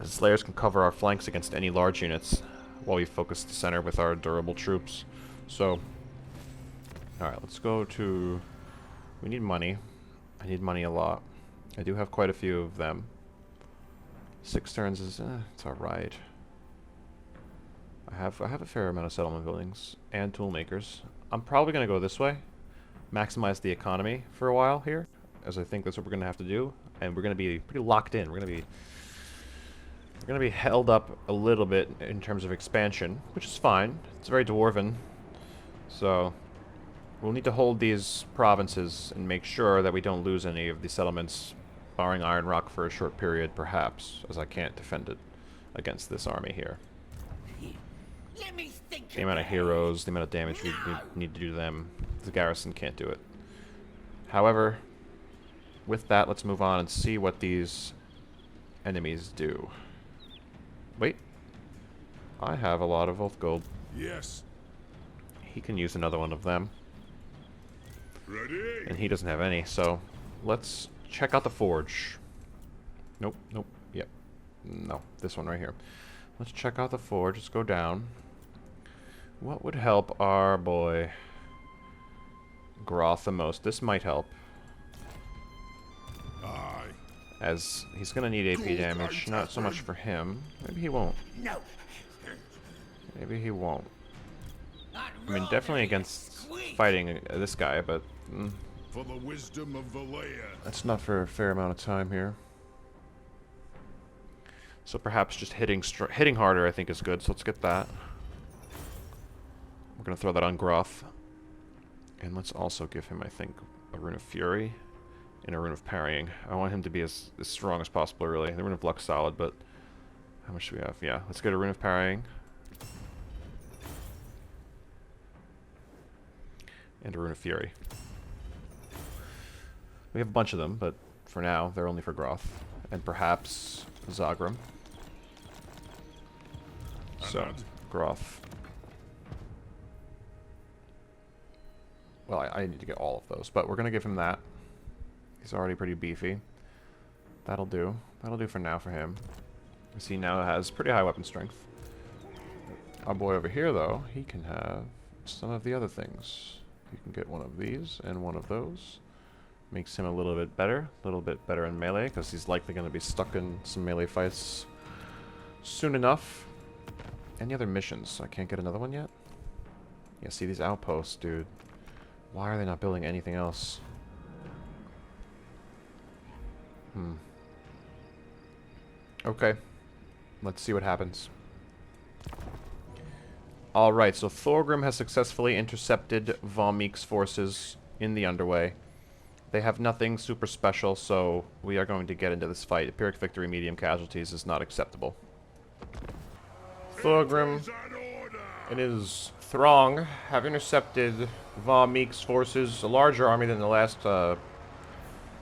Slayers can cover our flanks against any large units, while we focus the center with our durable troops. So, alright, let's go to... We need money. I need money a lot. I do have quite a few of them. 6 turns is... it's alright. I have a fair amount of settlement buildings and tool makers. I'm probably going to go this way. Maximize the economy for a while here, as I think that's what we're going to have to do. And we're going to be pretty locked in. We're going to be held up a little bit in terms of expansion, which is fine. It's very dwarven. So we'll need to hold these provinces and make sure that we don't lose any of the settlements, barring Iron Rock for a short period, perhaps, as I can't defend it against this army here. Let me think. The amount of heroes, the amount of damage we need to do to them, the garrison can't do it. However, with that, let's move on and see what these enemies do. Wait. I have a lot of oath gold. Yes. He can use another one of them. Ready? And he doesn't have any, so let's check out the forge. Nope, nope, yep. No, this one right here. Let's check out the forge. Let's go down. What would help our boy Groth the most? This might help. Aye. As he's gonna need AP damage, not so much for him. Maybe he won't. No. Maybe he won't. I mean, definitely against fighting this guy, but For the wisdom of Valea. that's not for a fair amount of time here. So perhaps just hitting harder, I think, is good. So let's get that. We're gonna throw that on Groth, and let's also give him, I think, a Rune of Fury and a Rune of Parrying. I want him to be as strong as possible, really. The Rune of Luck's solid, but how much do we have? Yeah, let's get a Rune of Parrying. And a Rune of Fury. We have a bunch of them, but for now, they're only for Groth. And perhaps Thorgrim. So, Groth. Well, I need to get all of those, but we're going to give him that. He's already pretty beefy. That'll do. That'll do for now for him. You see, now has pretty high weapon strength. Our boy over here, though, he can have some of the other things. He can get one of these and one of those. Makes him a little bit better in melee, because he's likely going to be stuck in some melee fights soon enough. Any other missions? I can't get another one yet? Yeah, see these outposts, dude. Why are they not building anything else? Okay. Let's see what happens. Alright, so Thorgrim has successfully intercepted Valmik's forces in the underway. They have nothing super special, so we are going to get into this fight. Pyrrhic victory, medium casualties is not acceptable. Thorgrim and his throng have intercepted Valmik's forces, a larger army than the last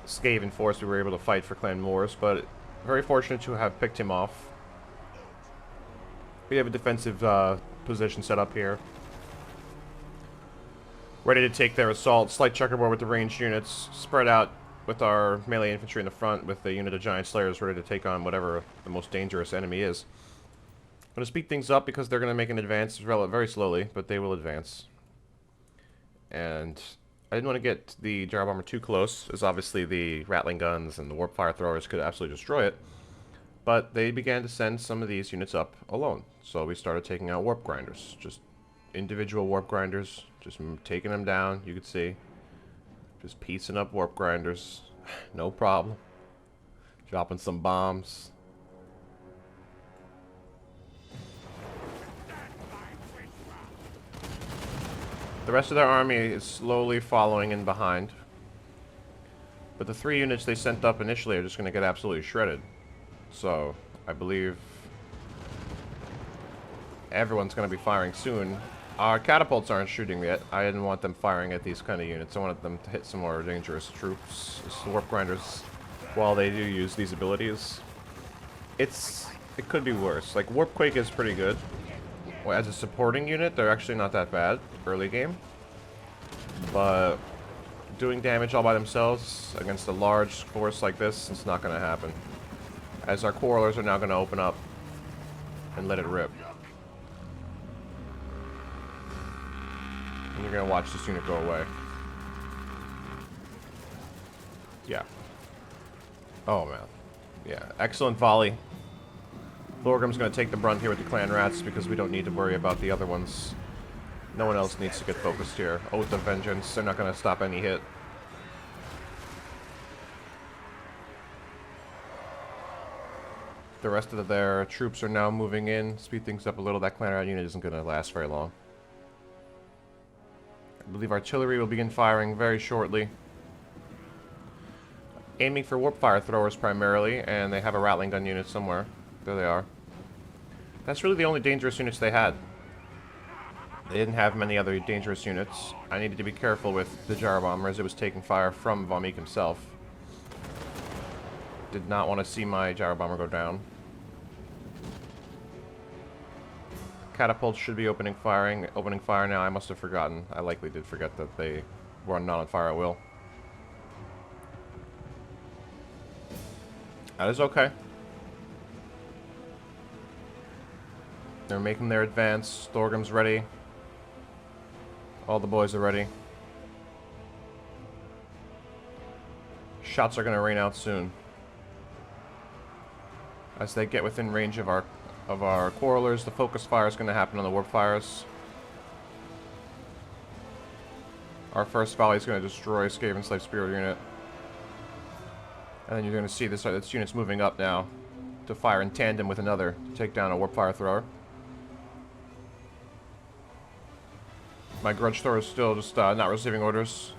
Skaven force we were able to fight for Clan Mors, but very fortunate to have picked him off. We have a defensive position set up here. Ready to take their assault. Slight checkerboard with the ranged units. Spread out with our melee infantry in the front with the unit of giant slayers ready to take on whatever the most dangerous enemy is. I'm going to speed things up because they're going to make an advance very slowly, but they will advance. And I didn't want to get the gyro bomber too close, as obviously the rattling guns and the warp fire throwers could absolutely destroy it. But they began to send some of these units up alone. So we started taking out warp grinders. Just individual warp grinders. Just taking them down, you could see. Just piecing up warp grinders. No problem. Dropping some bombs. The rest of their army is slowly following in behind. But the 3 units they sent up initially are just going to get absolutely shredded. So, I believe everyone's going to be firing soon. Our catapults aren't shooting yet. I didn't want them firing at these kind of units. I wanted them to hit some more dangerous troops. Warp grinders, while they do use these abilities, it could be worse. Like, Warp Quake is pretty good. Well, as a supporting unit, they're actually not that bad early game. But doing damage all by themselves against a large force like this, it's not going to happen. As our quarrelers are now going to open up and let it rip. And you're going to watch this unit go away. Yeah. Oh, man. Yeah, excellent volley. Thorgrim's going to take the brunt here with the clan rats because we don't need to worry about the other ones. No one else needs to get focused here. Oath of Vengeance, they're not going to stop any hit. The rest of their troops are now moving in. Speed things up a little. That clan rat unit isn't going to last very long. I believe artillery will begin firing very shortly. Aiming for warp fire throwers primarily, and they have a rattling gun unit somewhere. There they are. That's really the only dangerous units they had. They didn't have many other dangerous units. I needed to be careful with the gyro bomber as it was taking fire from Valmik himself. Did not want to see my gyro bomber go down. Catapults should be opening fire now. I must have forgotten. I likely did forget that they were not on fire at will. That is okay. They're making their advance. Thorgrim's ready. All the boys are ready. Shots are going to rain out soon. As they get within range of our quarrelers, the focus fire is going to happen on the warp fires. Our first volley is going to destroy Skaven Slave Spear unit. And then you're going to see this unit's moving up now to fire in tandem with another to take down a warp fire thrower. My grudge thrower is still just not receiving orders.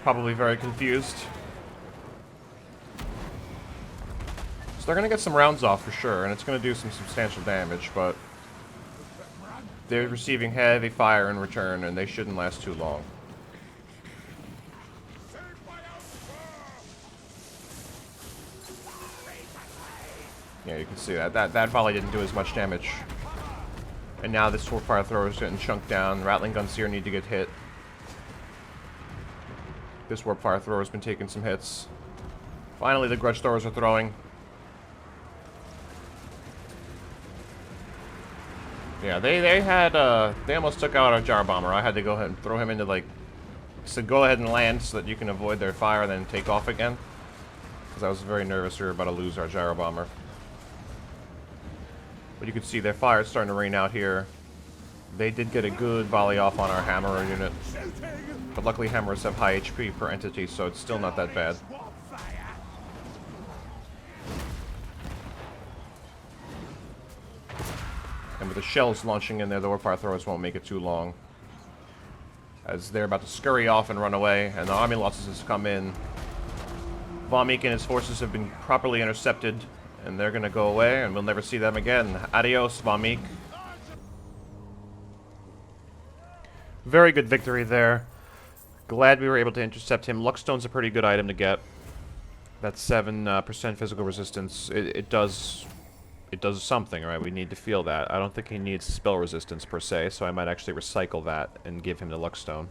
Probably very confused. So they're going to get some rounds off for sure, and it's going to do some substantial damage, but they're receiving heavy fire in return, and they shouldn't last too long. Yeah, you can see that volley didn't do as much damage. And now this warp fire thrower is getting chunked down. Rattling guns here need to get hit. This warp fire thrower has been taking some hits. Finally, the grudge throwers are throwing. Yeah, they almost took out our gyro bomber. I had to go ahead and throw him into, like, said go ahead and land so that you can avoid their fire and then take off again. Because I was very nervous we were about to lose our gyro bomber. But you can see their fire is starting to rain out here. They did get a good volley off on our hammerer unit. But luckily hammerers have high HP per entity, so it's still not that bad. And with the shells launching in there, the warfire throwers won't make it too long. As they're about to scurry off and run away, and the army losses come in. Von Meek and his forces have been properly intercepted, and they're going to go away, and we'll never see them again. Adios, Von Meek. Very good victory there. Glad we were able to intercept him. Luckstone's a pretty good item to get. That's 7% physical resistance. It does something, right? We need to feel that. I don't think he needs spell resistance per se, so I might actually recycle that and give him the Luckstone.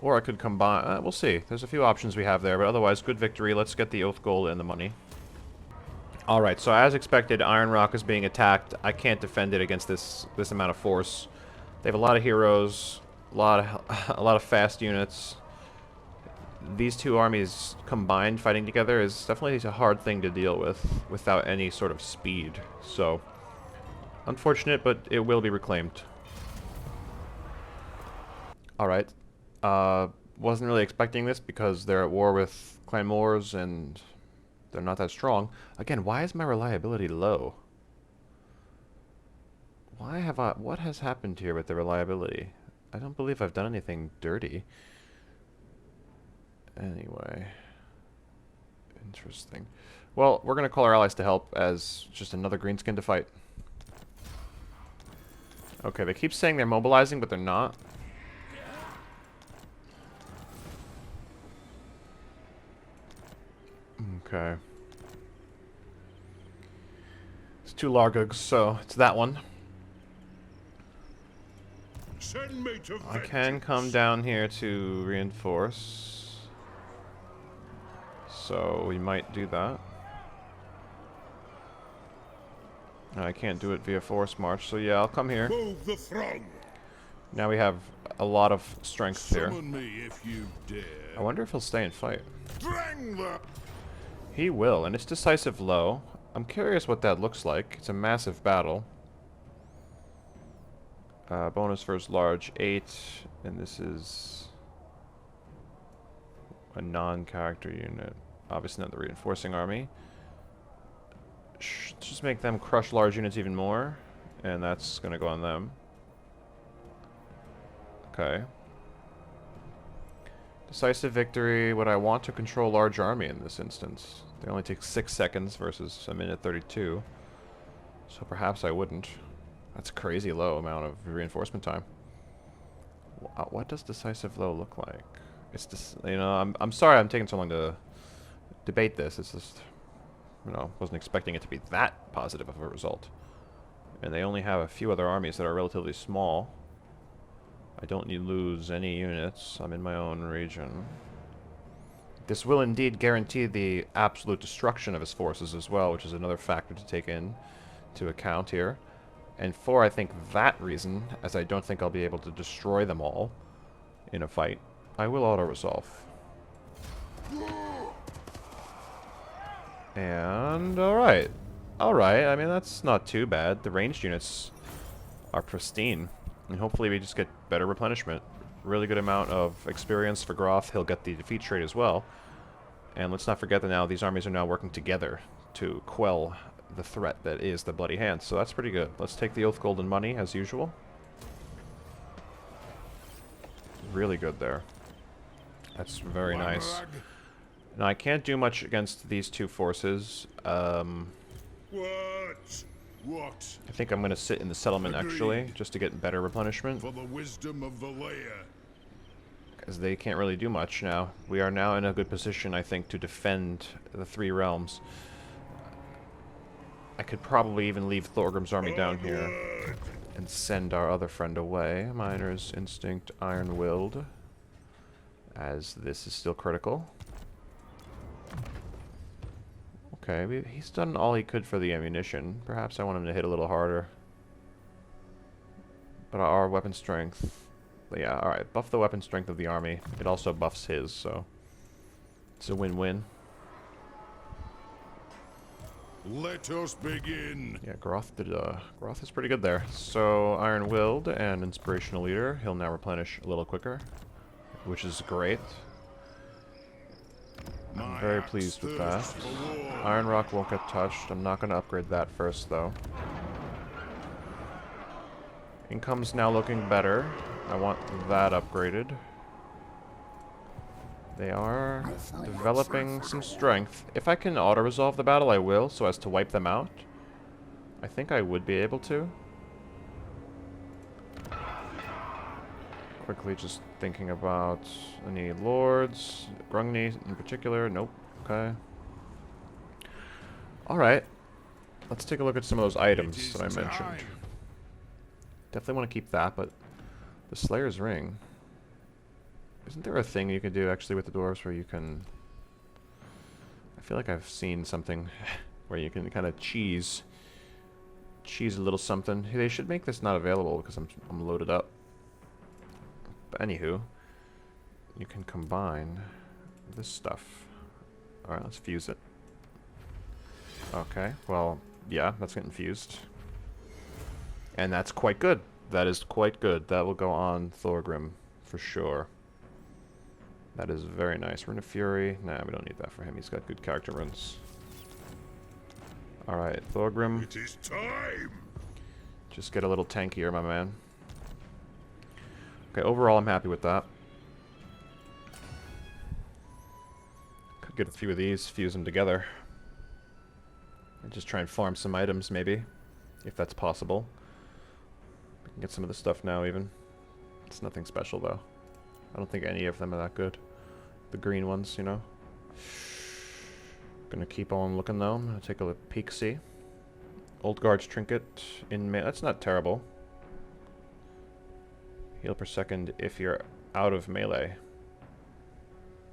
Or I could combine... we'll see. There's a few options we have there, but otherwise, good victory. Let's get the Oath Gold and the money. Alright, so as expected, Iron Rock is being attacked. I can't defend it against this amount of force. They have a lot of heroes, a lot of fast units. These two armies combined fighting together is definitely a hard thing to deal with without any sort of speed. So, unfortunate, but it will be reclaimed. Alright. Wasn't really expecting this because they're at war with Clan Mors and they're not that strong. Again, why is my reliability low? What has happened here with the reliability? I don't believe I've done anything dirty. Anyway. Interesting. Well, we're going to call our allies to help as just another greenskin to fight. Okay, they keep saying they're mobilizing, but they're not. Okay. It's 2 Largugs, so it's that one. Send me to I can come down here to reinforce. So we might do that. I can't do it via force march, so yeah, I'll come here. Move the throng. Now we have a lot of strength here. Summon me if you dare. I wonder if he'll stay and fight. Drang the... He will, and it's decisive low. I'm curious what that looks like. It's a massive battle. Bonus first large 8, and this is a non-character unit. Obviously not the reinforcing army. Just make them crush large units even more, and that's going to go on them. Okay. Decisive victory. Would I want to control large army in this instance? They only take 6 seconds versus a minute 32. So perhaps I wouldn't. That's a crazy low amount of reinforcement time. What does decisive low look like? It's just, you know, I'm sorry I'm taking so long to debate this. It's just, you know, wasn't expecting it to be that positive of a result. And they only have a few other armies that are relatively small. I don't need to lose any units. I'm in my own region. This will indeed guarantee the absolute destruction of his forces as well, which is another factor to take into account here. And for, I think, that reason, as I don't think I'll be able to destroy them all in a fight, I will auto-resolve. And, alright. Alright, I mean, that's not too bad. The ranged units are pristine. And hopefully we just get better replenishment. Really good amount of experience for Groth. He'll get the defeat trait as well. And let's not forget that now these armies are now working together to quell the threat that is the Bloody Handz. So that's pretty good. Let's take the Oath Gold and money as usual. Really good there. That's very nice. Now I can't do much against these two forces. What? I think I'm going to sit in the settlement actually, just to get better replenishment. For the wisdom of the layer. Because they can't really do much now. We are now in a good position, I think, to defend the 3 realms. I could probably even leave Thorgrim's army down here and send our other friend away. Miner's Instinct, Iron-Willed, as this is still critical. Okay, he's done all he could for the ammunition. Perhaps I want him to hit a little harder. But our weapon strength... Yeah, alright. Buff the weapon strength of the army. It also buffs his, so... It's a win-win. Let us begin. Yeah, Groth is pretty good there. So, Iron-Willed and Inspirational Leader. He'll now replenish a little quicker, which is great. I'm very pleased with that. Iron Rock won't get touched. I'm not going to upgrade that first, though. Income's now looking better. I want that upgraded. They are developing some strength. If I can auto-resolve the battle, I will, so as to wipe them out. I think I would be able to. Quickly just thinking about any lords. Grungni in particular. Nope. Okay. Alright. Let's take a look at some of those items that I mentioned. Definitely want to keep that, but the Slayer's Ring. Isn't there a thing you can do actually with the dwarves where you can... I feel like I've seen something where you can kind of cheese a little something. They should make this not available because I'm loaded up. But anywho, you can combine this stuff. Alright, let's fuse it. Okay, well, yeah, that's getting fused. And that's quite good. That is quite good. That will go on Thorgrim for sure. That is very nice. Rune of Fury. Nah, we don't need that for him. He's got good character runes. Alright, Thorgrim. It is time. Just get a little tankier, my man. Okay, overall I'm happy with that. Could get a few of these, fuse them together. And just try and farm some items, maybe. If that's possible. We can get some of the stuff now, even. It's nothing special, though. I don't think any of them are that good. The green ones, you know. Gonna keep on looking, though. I'm gonna take a peek, see. Old Guard's Trinket in melee. That's not terrible. Heal per second if you're out of melee.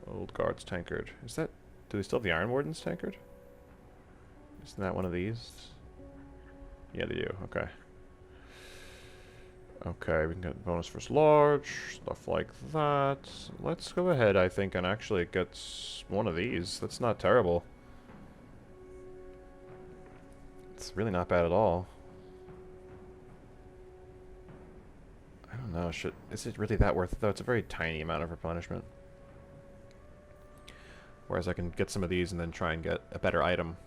Old Guard's Tankard. Is that... Do they still have the Iron Warden's Tankard? Isn't that one of these? Yeah, they do. Okay. Okay, we can get bonus first large, stuff like that. Let's go ahead, I think, and actually get one of these. That's not terrible. It's really not bad at all. I don't know, is it really that worth it, though? It's a very tiny amount of replenishment. Whereas I can get some of these and then try and get a better item.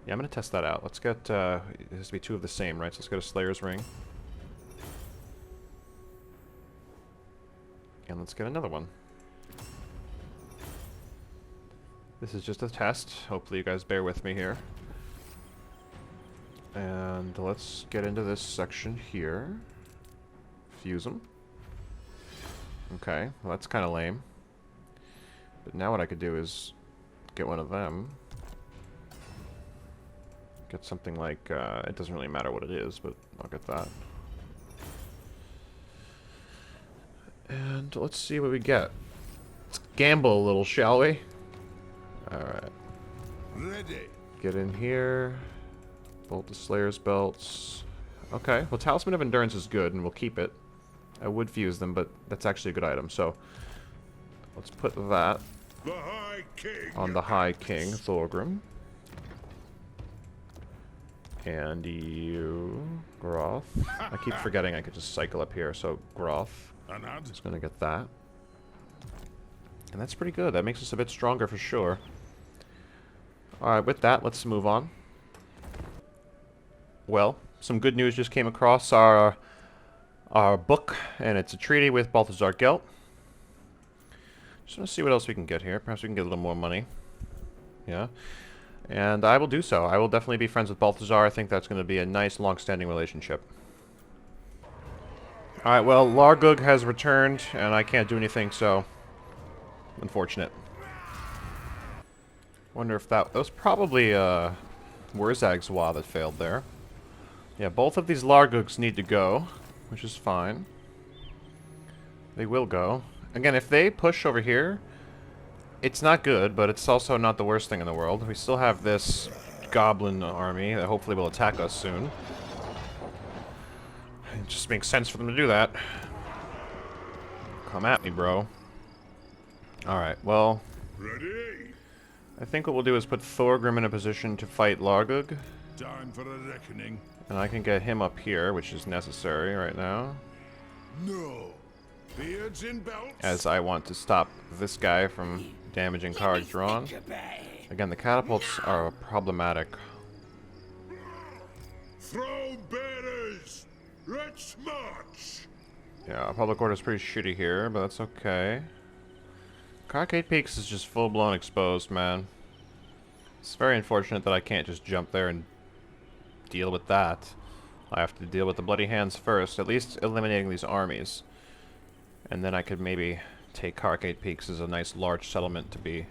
Yeah, I'm going to test that out. Let's get, it has to be two of the same, right? So let's get a Slayer's Ring. And let's get another one. This is just a test. Hopefully you guys bear with me here. And let's get into this section here. Fuse them. Okay, well that's kind of lame. But now what I could do is get one of them. Get something like, it doesn't really matter what it is, but I'll get that. And let's see what we get. Let's gamble a little, shall we? Alright. Ready. Get in here. Bolt the Slayer's Belts. Okay, well Talisman of Endurance is good, and we'll keep it. I would fuse them, but that's actually a good item, so... Let's put that The High King on the High King, Thorgrim. And you... Groth. I keep forgetting I could just cycle up here, so Groth. Just gonna get that. And that's pretty good. That makes us a bit stronger for sure. Alright, with that, let's move on. Well, some good news just came across our book, and it's a treaty with Balthazar Gelt. Just want to see what else we can get here. Perhaps we can get a little more money. Yeah. And I will do so. I will definitely be friends with Balthazar. I think that's going to be a nice, long-standing relationship. Alright, well, Largug has returned, and I can't do anything, so... Unfortunate. Wonder if that was probably, Wurzag's Wa that failed there. Yeah, both of these Largugs need to go, which is fine. They will go. Again, if they push over here, it's not good, but it's also not the worst thing in the world. We still have this goblin army that hopefully will attack us soon. It just makes sense for them to do that. Come at me, bro. Alright, well... Ready. I think what we'll do is put Thorgrim in a position to fight Largug. Time for a reckoning. And I can get him up here, which is necessary right now. No. Beards in belts. As I want to stop this guy from damaging Karak Drazh. Again, the catapults are problematic. Throw bearers. Let's march! Yeah, public order's pretty shitty here, but that's okay. Karak Peaks is just full-blown exposed, man. It's very unfortunate that I can't just jump there and deal with that. I have to deal with the Bloody Handz first, at least eliminating these armies. And then I could maybe take Karak Peaks as a nice large settlement to be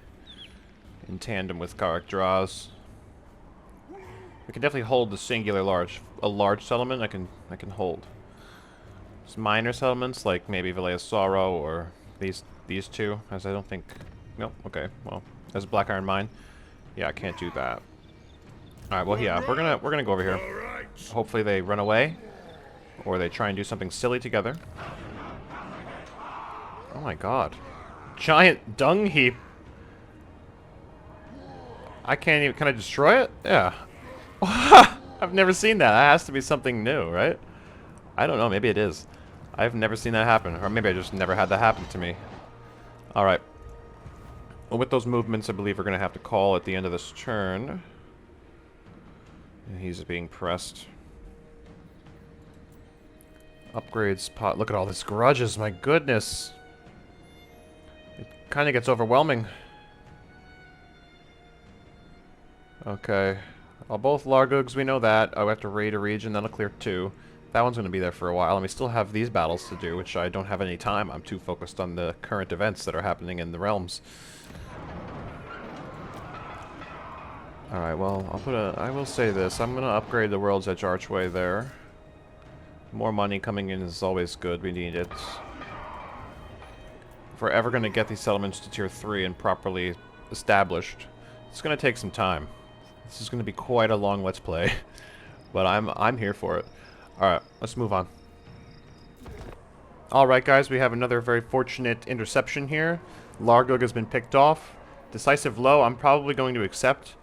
in tandem with Karak Drazh. We can definitely hold the singular a large settlement I can hold. There's minor settlements like maybe Valley Sorrow or these two, as I don't think. Nope. Okay. Well, as Black Iron Mine, yeah, I can't do that. All right. Well, yeah, we're gonna go over here. Hopefully they run away, or they try and do something silly together. Oh my God! Giant dung heap. I can't even. Can I destroy it? Yeah. I've never seen that. That has to be something new, right? I don't know. Maybe it is. I've never seen that happen. Or maybe I just never had that happen to me. Alright. Well, with those movements, I believe we're going to have to call at the end of this turn. And he's being pressed. Upgrades pot. Look at all this grudges. My goodness. It kind of gets overwhelming. Okay. Well, both Largugs, we know that. I have to raid a region, that'll clear 2. That one's going to be there for a while, and we still have these battles to do, which I don't have any time. I'm too focused on the current events that are happening in the realms. Alright, well, I will say this. I'm going to upgrade the World's Edge Archway there. More money coming in is always good. We need it. If we're ever going to get these settlements to tier 3 and properly established, it's going to take some time. This is going to be quite a long Let's Play, but I'm here for it. Alright, let's move on. Alright guys, we have another very fortunate interception here. Largug has been picked off. Decisive low, I'm probably going to accept.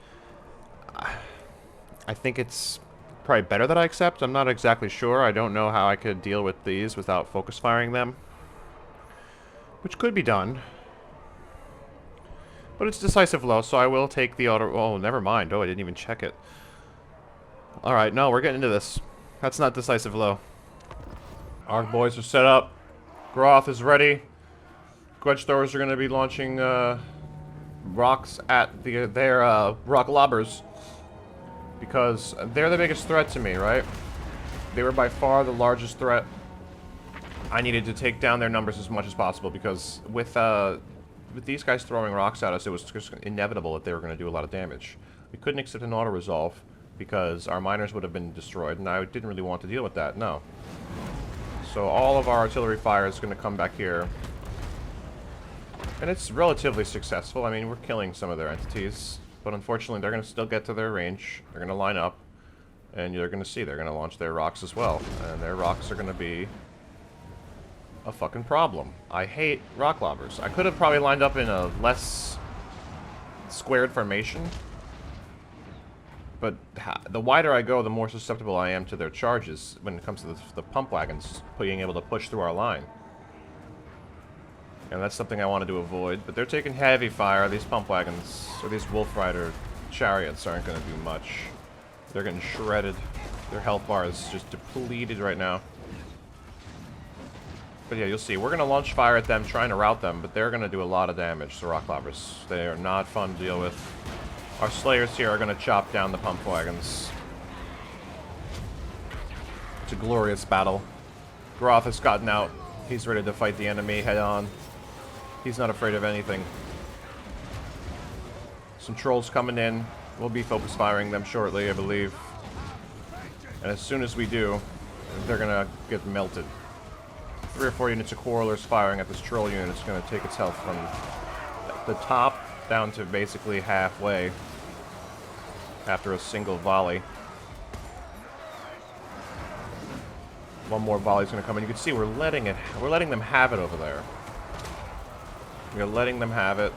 I think it's probably better that I accept. I'm not exactly sure. I don't know how I could deal with these without focus firing them. Which could be done. But it's decisive low, so I will take the auto... Oh, never mind. Oh, I didn't even check it. Alright, no, we're getting into this. That's not decisive low. Our boys are set up. Groth is ready. Grudge throwers are going to be launching rocks at their rock lobbers. Because they're the biggest threat to me, right? They were by far the largest threat. I needed to take down their numbers as much as possible because with these guys throwing rocks at us, it was just inevitable that they were going to do a lot of damage. We couldn't accept an auto-resolve because our miners would have been destroyed, and I didn't really want to deal with that, no. So all of our artillery fire is going to come back here. And it's relatively successful. I mean, we're killing some of their entities, but unfortunately they're going to still get to their range. They're going to line up, and you're going to see they're going to launch their rocks as well. And their rocks are going to be a fucking problem. I hate rock lobbers. I could have probably lined up in a less squared formation, but the wider I go, the more susceptible I am to their charges when it comes to the pump wagons being able to push through our line. And that's something I wanted to avoid, but they're taking heavy fire. These pump wagons, or these Wolf Rider chariots, aren't going to do much. They're getting shredded. Their health bar is just depleted right now. But yeah, you'll see. We're going to launch fire at them, trying to rout them, but they're going to do a lot of damage to rock lobbers. They are not fun to deal with. Our slayers here are going to chop down the pump wagons. It's a glorious battle. Groth has gotten out. He's ready to fight the enemy head on. He's not afraid of anything. Some trolls coming in. We'll be focus firing them shortly, I believe. And as soon as we do, they're going to get melted. 3 or 4 units of Quarrelers firing at this troll unit. It's going to take its health from the top down to basically halfway after a single volley. One more volley is going to come in. You can see we're letting them have it over there. We're letting them have it,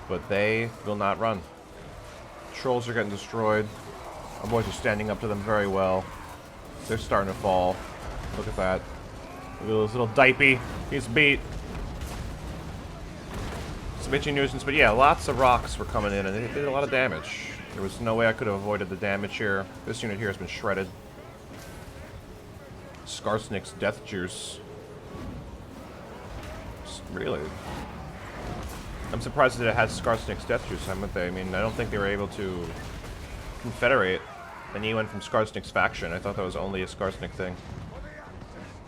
but they will not run. Trolls are getting destroyed. Our boys are standing up to them very well. They're starting to fall. Look at that. Look at this little dipey. He's beat. It's a bitchy nuisance, but yeah, lots of rocks were coming in, and they did a lot of damage. There was no way I could have avoided the damage here. This unit here has been shredded. Skarsnik's death juice. Really? I'm surprised that it has Skarsnik's death juice, haven't they? I mean, I don't think they were able to confederate anyone from Skarsnik's faction. I thought that was only a Skarsnik thing.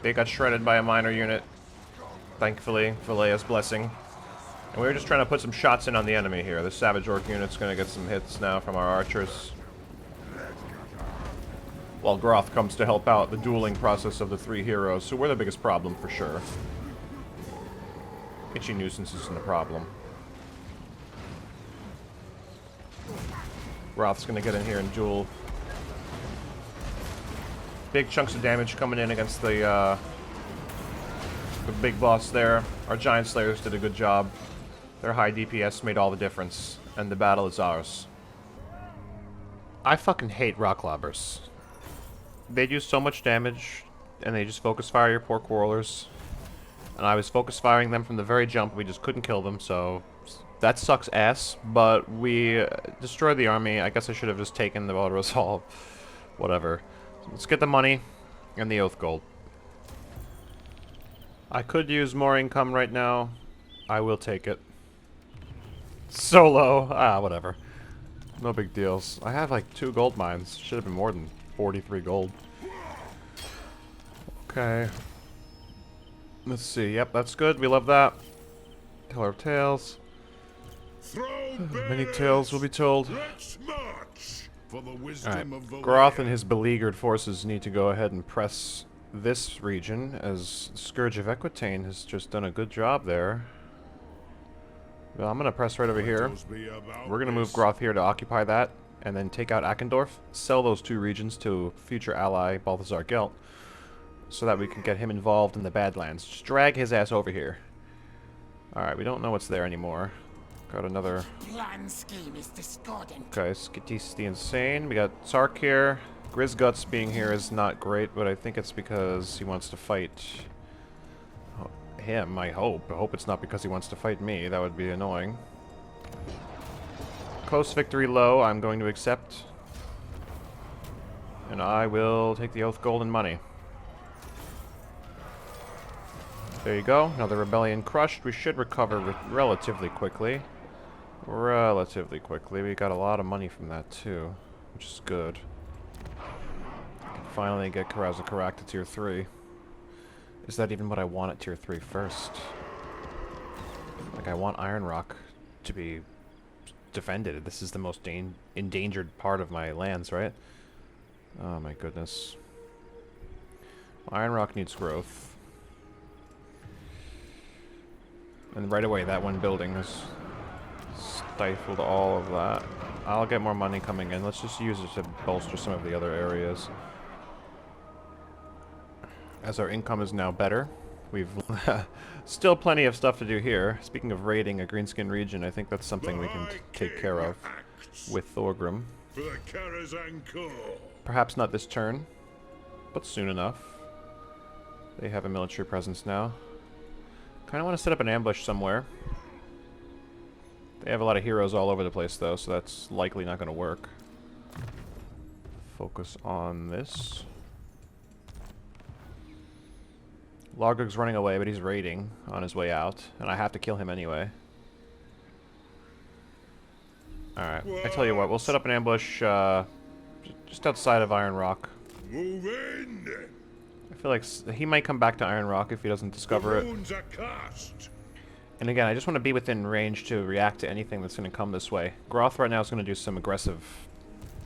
They got shredded by a minor unit, thankfully, for Leia's blessing. And we were just trying to put some shots in on the enemy here. The Savage Orc unit's going to get some hits now from our archers. While Groth comes to help out the dueling process of the three heroes, so we're the biggest problem for sure. Itchy Nuisance isn't the problem. Groth's going to get in here and duel. Big chunks of damage coming in against the big boss there. Our Giant Slayers did a good job. Their high DPS made all the difference, and the battle is ours. I fucking hate rock lobbers. They do so much damage, and they just focus fire your poor quarrelers. And I was focus firing them from the very jump, we just couldn't kill them, so that sucks ass. But we destroyed the army. I guess I should have just taken the auto resolve. Whatever. Let's get the money and the oath gold. I could use more income right now. I will take it. So low. Ah, whatever. No big deals. I have like 2 gold mines. Should have been more than 43 gold. Okay. Let's see. Yep, that's good. We love that. Tell our tales. Many tales will be told. Alright. Groth and his beleaguered forces need to go ahead and press this region, as Scourge of Equitaine has just done a good job there. Well, I'm going to press right over here. We're going to move Groth here to occupy that, and then take out Akendorf, sell those 2 regions to future ally Balthazar Gelt, so that we can get him involved in the Badlands. Just drag his ass over here. Alright, we don't know what's there anymore. Got another... Plan scheme is discordant. Okay, Skittis the Insane. We got Sark here. Grizguts being here is not great, but I think it's because he wants to fight him, I hope. I hope it's not because he wants to fight me. That would be annoying. Close victory low, I'm going to accept. And I will take the oath gold and money. There you go. Another rebellion crushed. We should recover relatively quickly. Relatively quickly. We got a lot of money from that too, which is good. Can finally get Karak to tier 3. Is that even what I want at tier 3 first? Like, I want Iron Rock to be defended. This is the most endangered part of my lands, right? Oh my goodness. Iron Rock needs growth. And right away, that one building has stifled all of that. I'll get more money coming in. Let's just use it to bolster some of the other areas. As our income is now better, we've still plenty of stuff to do here. Speaking of raiding a greenskin region, I think that's something we can take care of with Thorgrim. Perhaps not this turn, but soon enough. They have a military presence now. Kind of want to set up an ambush somewhere. They have a lot of heroes all over the place, though, so that's likely not going to work. Focus on this. Logug's running away, but he's raiding on his way out, and I have to kill him anyway. Alright, I tell you what, we'll set up an ambush just outside of Iron Rock. Move in. I feel like he might come back to Iron Rock if he doesn't discover it. And again, I just want to be within range to react to anything that's going to come this way. Groth right now is going to do some aggressive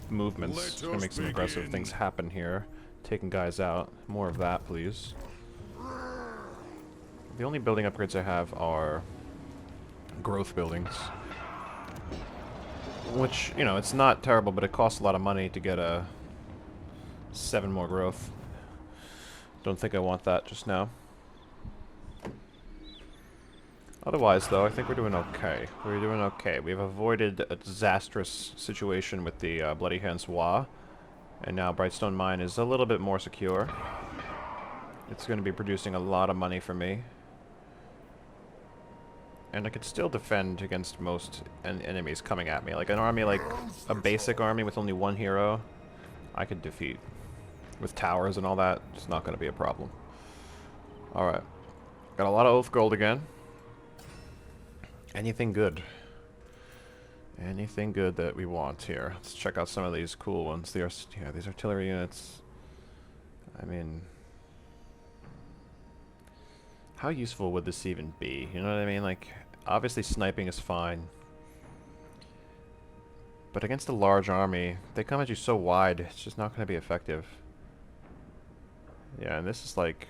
movements. He's going to make some aggressive things happen here. Taking guys out. More of that, please. The only building upgrades I have are growth buildings. Which, you know, it's not terrible, but it costs a lot of money to get 7 more growth. Don't think I want that just now. Otherwise, though, I think we're doing okay. We're doing okay. We've avoided a disastrous situation with the Bloody Handz and now Brightstone Mine is a little bit more secure. It's going to be producing a lot of money for me. And I could still defend against most enemies coming at me. Like an army, like a basic army with only 1 hero, I could defeat. with towers and all that, it's not going to be a problem. Alright. Got a lot of oath gold again. Anything good? Anything good that we want here? Let's check out some of these cool ones. These artillery units. I mean, how useful would this even be? You know what I mean? Like, obviously sniping is fine. But against a large army, they come at you so wide, it's just not going to be effective. Yeah, and this is like,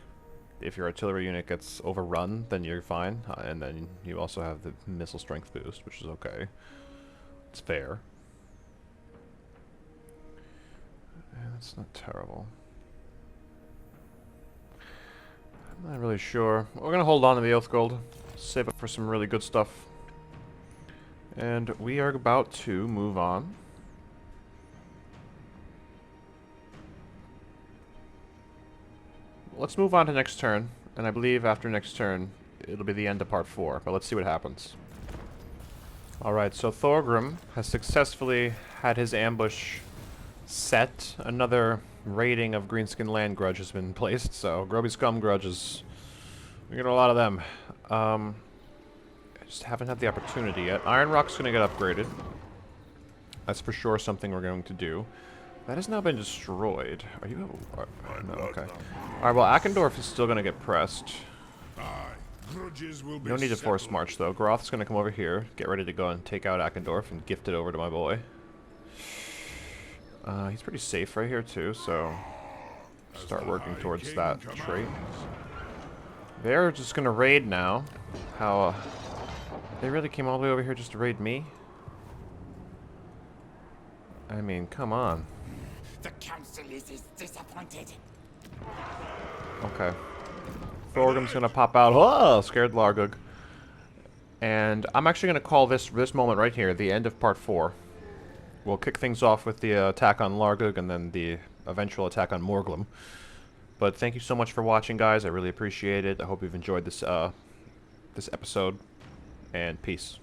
if your artillery unit gets overrun, then you're fine. And then you also have the missile strength boost, which is okay. It's fair. And it's not terrible. I'm not really sure. We're going to hold on to the Oath Gold. Save it for some really good stuff. And we are about to move on. Let's move on to next turn. And I believe after next turn, it'll be the end of part 4. But let's see what happens. Alright, so Thorgrim has successfully had his ambush set. Another raiding of Greenskin Land Grudge has been placed, so Grubby Scum Grudges. We get a lot of them. I just haven't had the opportunity yet. Iron Rock's going to get upgraded. That's for sure something we're going to do. That has now been destroyed. Are you... no, okay. Alright, well, Akendorf is still going to get pressed. No need to force march, though. Groth's going to come over here, get ready to go and take out Akendorf and gift it over to my boy. He's pretty safe right here, too, so... start working towards that trait. They're just going to raid now. How, they really came all the way over here just to raid me? I mean, come on. The council is disappointed. Okay. Thorgrim's gonna pop out. Oh, scared Largug. And I'm actually gonna call this moment right here the end of part 4. We'll kick things off with the attack on Largug and then the eventual attack on Morglum. But thank you so much for watching, guys. I really appreciate it. I hope you've enjoyed this this episode. And peace.